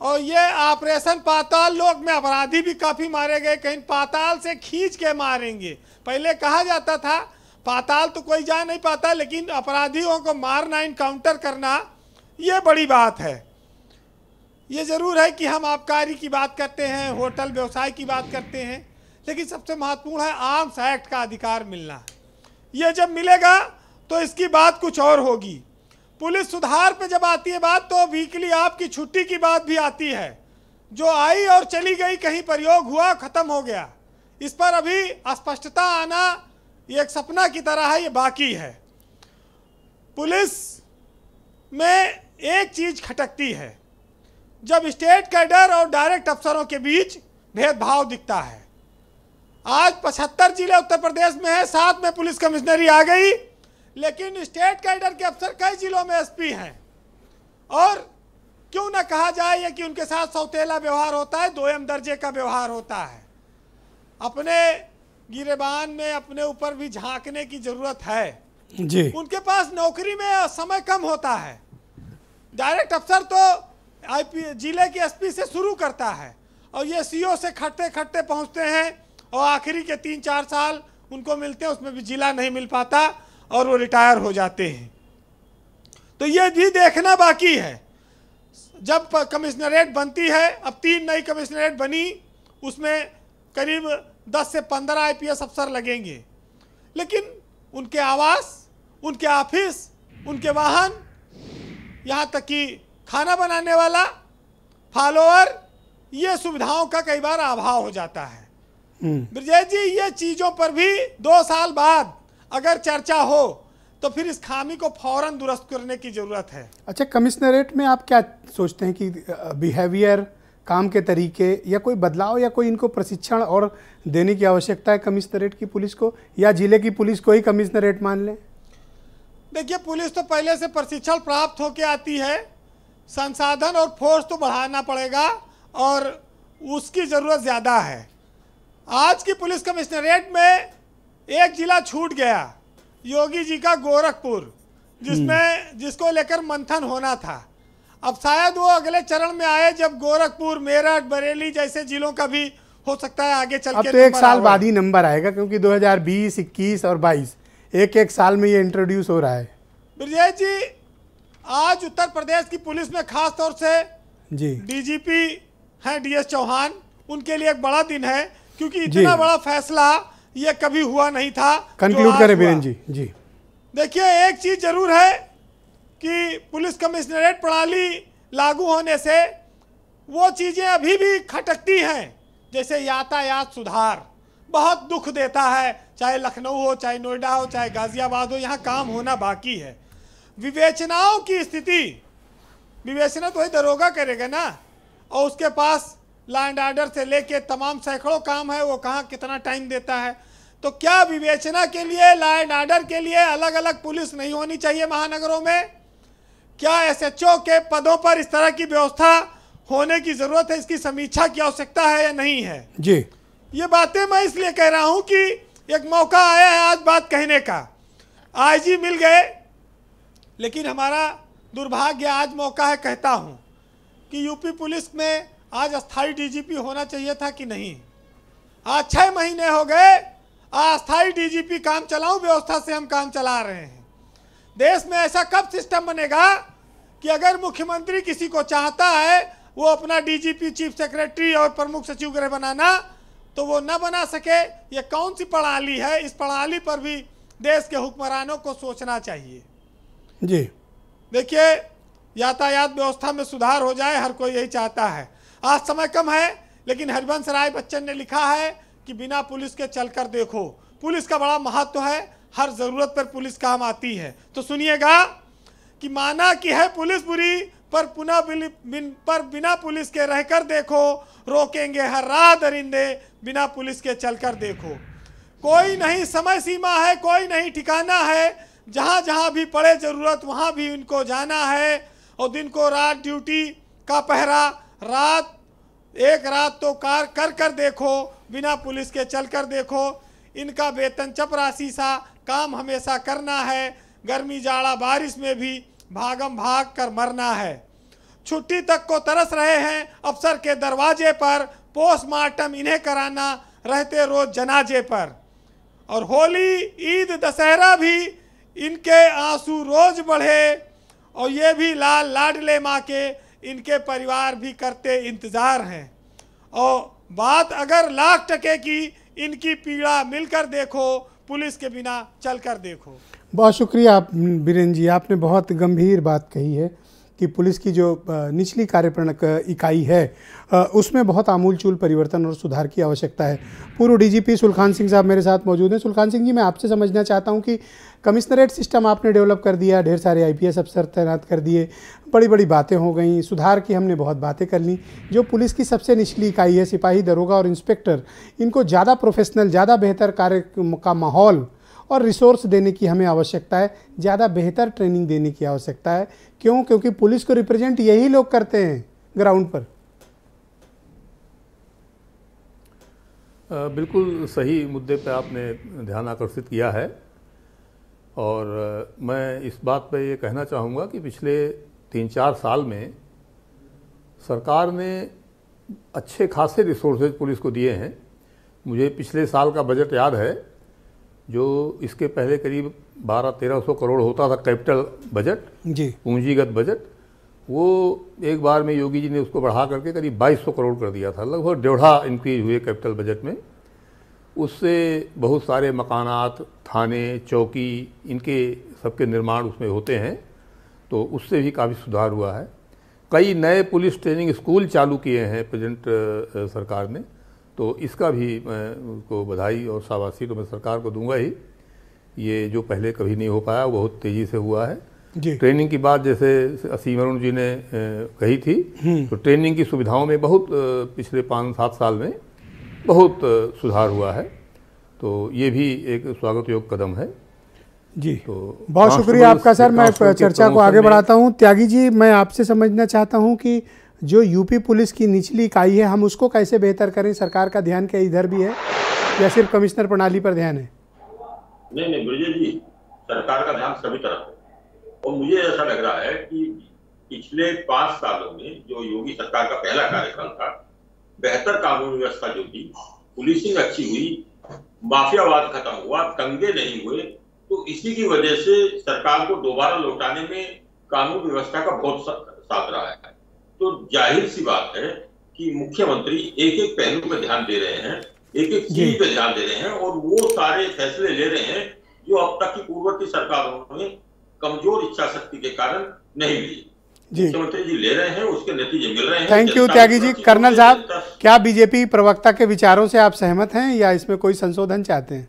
और ये ऑपरेशन पाताल लोक में अपराधी भी काफी मारे गए, कहीं पाताल से खींच के मारेंगे। पहले कहा जाता था पाताल तो कोई जा नहीं पाता, लेकिन अपराधियों को मारना, इनकाउंटर करना, ये बड़ी बात है। ये जरूर है कि हम आबकारी की बात करते हैं, होटल व्यवसाय की बात करते हैं, लेकिन सबसे महत्वपूर्ण है आर्म्स एक्ट का अधिकार मिलना। ये जब मिलेगा तो इसकी बात कुछ और होगी। पुलिस सुधार पे जब आती है बात, तो वीकली आपकी छुट्टी की बात भी आती है, जो आई और चली गई, कहीं प्रयोग हुआ, खत्म हो गया। इस पर अभी स्पष्टता आना ये एक सपना की तरह है, ये बाकी है। पुलिस में एक चीज खटकती है, जब स्टेट कैडर और डायरेक्ट अफसरों के बीच भेदभाव दिखता है। आज 75 जिले उत्तर प्रदेश में है, 7 में पुलिस कमिश्नरी आ गई, लेकिन स्टेट कैडर के अफसर कई जिलों में एसपी हैं। और क्यों ना कहा जाए ये कि उनके साथ सौतेला व्यवहार होता है, 2M दर्जे का व्यवहार होता है। अपने गिरेबान में अपने ऊपर भी झांकने की जरूरत है जी। उनके पास नौकरी में समय कम होता है। डायरेक्ट अफसर तो जिले के एसपी से शुरू करता है, और ये सीओ से खटते खटते पहुंचते हैं, और आखिरी के 3-4 साल उनको मिलते हैं, उसमें भी जिला नहीं मिल पाता और वो रिटायर हो जाते हैं। तो ये भी देखना बाकी है। जब कमिश्नरेट बनती है, अब 3 नई कमिश्नरेट बनी, उसमें करीब 10 से 15 आईपीएस अफसर लगेंगे, लेकिन उनके आवास, उनके ऑफिस, उनके वाहन, यहाँ तक कि खाना बनाने वाला, फॉलोअर, ये सुविधाओं का कई बार अभाव हो जाता है। ब्रजेश जी, ये चीज़ों पर भी 2 साल बाद अगर चर्चा हो तो फिर इस खामी को फौरन दुरुस्त करने की जरूरत है। अच्छा, कमिश्नरेट में आप क्या सोचते हैं कि बिहेवियर, काम के तरीके, या कोई बदलाव, या कोई इनको प्रशिक्षण और देने की आवश्यकता है कमिश्नरेट की पुलिस को, या जिले की पुलिस को ही कमिश्नरेट मान लें? देखिए, पुलिस तो पहले से प्रशिक्षण प्राप्त होकर आती है, संसाधन और फोर्स तो बढ़ाना पड़ेगा, और उसकी ज़रूरत ज़्यादा है। आज की पुलिस कमिश्नरेट में एक जिला छूट गया, योगी जी का गोरखपुर, जिसको लेकर मंथन होना था। अब शायद वो अगले चरण में आए, जब गोरखपुर, मेरठ, बरेली जैसे जिलों का भी हो सकता है आगे चल के। अब तो 1 साल बाद ही नंबर आएगा, क्योंकि 2020, 21 और 22 एक साल में ये इंट्रोड्यूस हो रहा है। ब्रजेश जी, आज उत्तर प्रदेश की पुलिस में खास तौर से जी डीजीपी हैं डीएस चौहान, उनके लिए एक बड़ा दिन है, क्योंकि इतना बड़ा फैसला ये कभी हुआ नहीं था। कंक्लूड करें वीरेंद्र जी। जी देखिए, एक चीज जरूर है कि पुलिस कमिश्नरेट प्रणाली लागू होने से वो चीजें अभी भी खटकती हैं, जैसे यातायात सुधार बहुत दुख देता है, चाहे लखनऊ हो, चाहे नोएडा हो, चाहे गाजियाबाद हो, यहाँ काम होना बाकी है। विवेचनाओं की स्थिति, विवेचना तो ही दरोगा करेगा ना, और उसके पास लॉ एंड ऑर्डर से लेके तमाम सैकड़ों काम है, वो कहाँ कितना टाइम देता है। तो क्या विवेचना के लिए, लॉ एंड ऑर्डर के लिए अलग अलग पुलिस नहीं होनी चाहिए महानगरों में? क्या एसएचओ के पदों पर इस तरह की व्यवस्था होने की जरूरत है? इसकी समीक्षा की आवश्यकता है या नहीं है? जी, ये बातें मैं इसलिए कह रहा हूं कि एक मौका आया है आज बात कहने का। आईजी मिल गए, लेकिन हमारा दुर्भाग्य आज मौका है, कहता हूं कि यूपी पुलिस में आज अस्थाई डीजीपी होना चाहिए था कि नहीं। आज 6 महीने हो गए, अस्थाई डीजीपी काम चलाऊं व्यवस्था से हम काम चला रहे हैं। देश में ऐसा कब सिस्टम बनेगा कि अगर मुख्यमंत्री किसी को चाहता है वो अपना डीजीपी, चीफ सेक्रेटरी और प्रमुख सचिव गृह बनाना, तो वो न बना सके? ये कौन सी प्रणाली है? इस प्रणाली पर भी देश के हुक्मरानों को सोचना चाहिए। जी देखिए, यातायात व्यवस्था में सुधार हो जाए, हर कोई यही चाहता है। आज समय कम है, लेकिन हरिवंश राय बच्चन ने लिखा है कि बिना पुलिस के चलकर देखो। पुलिस का बड़ा महत्व है, हर जरूरत पर पुलिस काम आती है। तो सुनिएगा कि माना कि है पुलिस बुरी, पर बिना पुलिस के रहकर देखो, रोकेंगे हर रात दरिंदे, बिना पुलिस के चलकर देखो। कोई नहीं समय सीमा है, कोई नहीं ठिकाना है, जहाँ जहाँ भी पड़े जरूरत वहाँ भी इनको जाना है। और दिन को रात ड्यूटी का पहरा, एक रात तो कार कर देखो, बिना पुलिस के चलकर देखो। इनका वेतन चपरासी सा, काम हमेशा करना है, गर्मी जाड़ा बारिश में भी भागम भाग कर मरना है। छुट्टी तक को तरस रहे हैं अफसर के दरवाजे पर, पोस्टमार्टम इन्हें कराना रहते रोज जनाजे पर। और होली ईद दशहरा भी इनके आंसू रोज बढ़े, और ये भी लाल लाडले माँ के इनके परिवार भी करते इंतज़ार हैं। और बात अगर लाख टके की, इनकी पीड़ा मिलकर देखो, पुलिस के बिना चलकर देखो। बहुत शुक्रिया बीरेन जी, आपने बहुत गंभीर बात कही है कि पुलिस की जो निचली कार्यप्रणाली इकाई है उसमें बहुत आमूलचूल परिवर्तन और सुधार की आवश्यकता है। पूर्व डीजीपी सुलखान सिंह साहब मेरे साथ मौजूद हैं। सुलखान सिंह जी, मैं आपसे समझना चाहता हूं कि कमिश्नरेट सिस्टम आपने डेवलप कर दिया, ढेर सारे आईपीएस अफसर तैनात कर दिए, बड़ी बड़ी बातें हो गई, सुधार की हमने बहुत बातें कर ली। जो पुलिस की सबसे निचली इकाई है, सिपाही, दरोगा और इंस्पेक्टर, इनको ज़्यादा प्रोफेशनल, ज़्यादा बेहतर कार्य का माहौल और रिसोर्स देने की हमें आवश्यकता है, ज़्यादा बेहतर ट्रेनिंग देने की आवश्यकता है। क्यों? क्योंकि पुलिस को रिप्रेजेंट यही लोग करते हैं ग्राउंड पर। बिल्कुल सही मुद्दे पे आपने ध्यान आकर्षित किया है। और मैं इस बात पे ये कहना चाहूँगा कि पिछले 3-4 साल में सरकार ने अच्छे खासे रिसोर्सेज पुलिस को दिए हैं। मुझे पिछले साल का बजट याद है, जो इसके पहले करीब 1200-1300 करोड़ होता था कैपिटल बजट जी, पूंजीगत बजट, वो एक बार में योगी जी ने उसको बढ़ा करके करीब 2200 करोड़ कर दिया था। लगभग 1.5 इंक्रीज हुए कैपिटल बजट में। उससे बहुत सारे मकानात, थाने, चौकी, इनके सबके निर्माण उसमें होते हैं, तो उससे भी काफ़ी सुधार हुआ है। कई नए पुलिस ट्रेनिंग स्कूल चालू किए हैं प्रेजेंट सरकार ने, तो इसका भी मैं उनको बधाई और शाबाशी तो मैं सरकार को दूंगा ही। ये जो पहले कभी नहीं हो पाया वो बहुत तेज़ी से हुआ है जी। ट्रेनिंग की बात जैसे असीम अरुण जी ने कही थी, तो ट्रेनिंग की सुविधाओं में बहुत पिछले 5-7 साल में बहुत सुधार हुआ है, तो ये भी एक स्वागत योग्य कदम है जी। तो बहुत शुक्रिया आपका सर। मैं चर्चा को आगे बढ़ाता हूँ। त्यागी जी, मैं आपसे समझना चाहता हूँ कि जो यूपी पुलिस की निचली इकाई है, हम उसको कैसे बेहतर करें? सरकार का ध्यान क्या इधर भी है या सिर्फ कमिश्नर प्रणाली पर ध्यान है? नहीं ब्रजेश जी, सरकार का ध्यान सभी तरफ है। और मुझे ऐसा लग रहा है कि पिछले 5 सालों में जो योगी सरकार का पहला कार्यकाल था, बेहतर कानून व्यवस्था जो थी, पुलिसिंग अच्छी हुई, माफियावाद खत्म हुआ, दंगे नहीं हुए, तो इसी की वजह से सरकार को दोबारा लौटाने में कानून व्यवस्था का बहुत साथ रहा है। तो जाहिर सी बात है कि मुख्यमंत्री एक एक पहलू पर ध्यान दे रहे हैं, एक एक चीज पे ध्यान दे रहे हैं, और वो सारे फैसले ले रहे हैं जो अब तक की पूर्ववर्ती सरकारों में कमजोर इच्छा शक्ति के कारण नहीं मिली। मुख्यमंत्री जी ले रहे हैं, उसके नतीजे मिल रहे हैं। Thank you Tyagi ji. Colonel साहब, क्या बीजेपी प्रवक्ता के विचारों से आप सहमत हैं या इसमें कोई संशोधन चाहते हैं?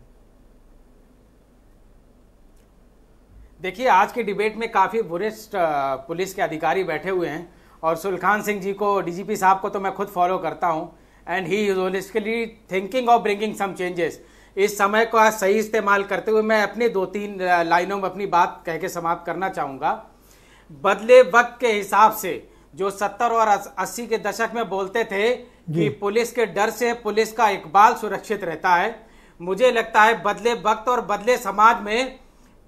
देखिए, आज के डिबेट में काफी वरिष्ठ पुलिस के अधिकारी बैठे हुए हैं, और सुलखान सिंह जी को, डीजीपी साहब को तो मैं खुद फॉलो करता हूं, and he is holistically thinking of bringing some changes. इस समय का सही इस्तेमाल करते हुए मैं अपने 2-3 लाइनों में अपनी बात कह के समाप्त करना चाहूँगा। बदले वक्त के हिसाब से जो 70 और 80 के दशक में बोलते थे कि पुलिस के डर से पुलिस का इकबाल सुरक्षित रहता है, मुझे लगता है बदले वक्त और बदले समाज में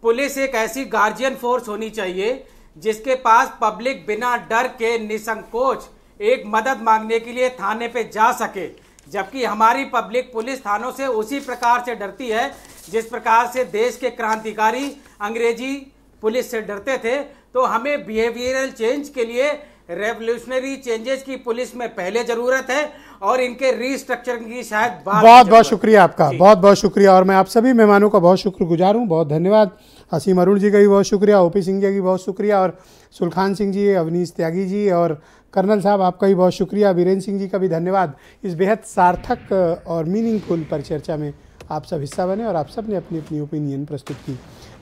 पुलिस एक ऐसी गार्जियन फोर्स होनी चाहिए जिसके पास पब्लिक बिना डर के निसंकोच एक मदद मांगने के लिए थाने पे जा सके। जबकि हमारी पब्लिक पुलिस थानों से उसी प्रकार से डरती है जिस प्रकार से देश के क्रांतिकारी अंग्रेजी पुलिस से डरते थे। तो हमें बिहेवियरल चेंज के लिए रेवोल्यूशनरी चेंजेस की पुलिस में पहले जरूरत है, और इनके रीस्ट्रक्चरिंग की शायद बहुत बहुत शुक्रिया आपका, बहुत बहुत शुक्रिया। और मैं आप सभी मेहमानों का बहुत शुक्रगुजार हूँ, बहुत धन्यवाद। असीम अरुण जी का भी बहुत शुक्रिया, ओपी सिंह जी की बहुत शुक्रिया, और सुलखान सिंह जी, अवनीश त्यागी जी और कर्नल साहब आपका भी बहुत शुक्रिया, वीरेंद्र सिंह जी का भी धन्यवाद। इस बेहद सार्थक और मीनिंगफुल परिचर्चा में आप सब हिस्सा बने और आप सब ने अपनी अपनी ओपिनियन प्रस्तुत की।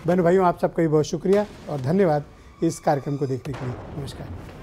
बहनों भाइयों, आप सबका भी बहुत शुक्रिया और धन्यवाद इस कार्यक्रम को देखने के लिए। नमस्कार।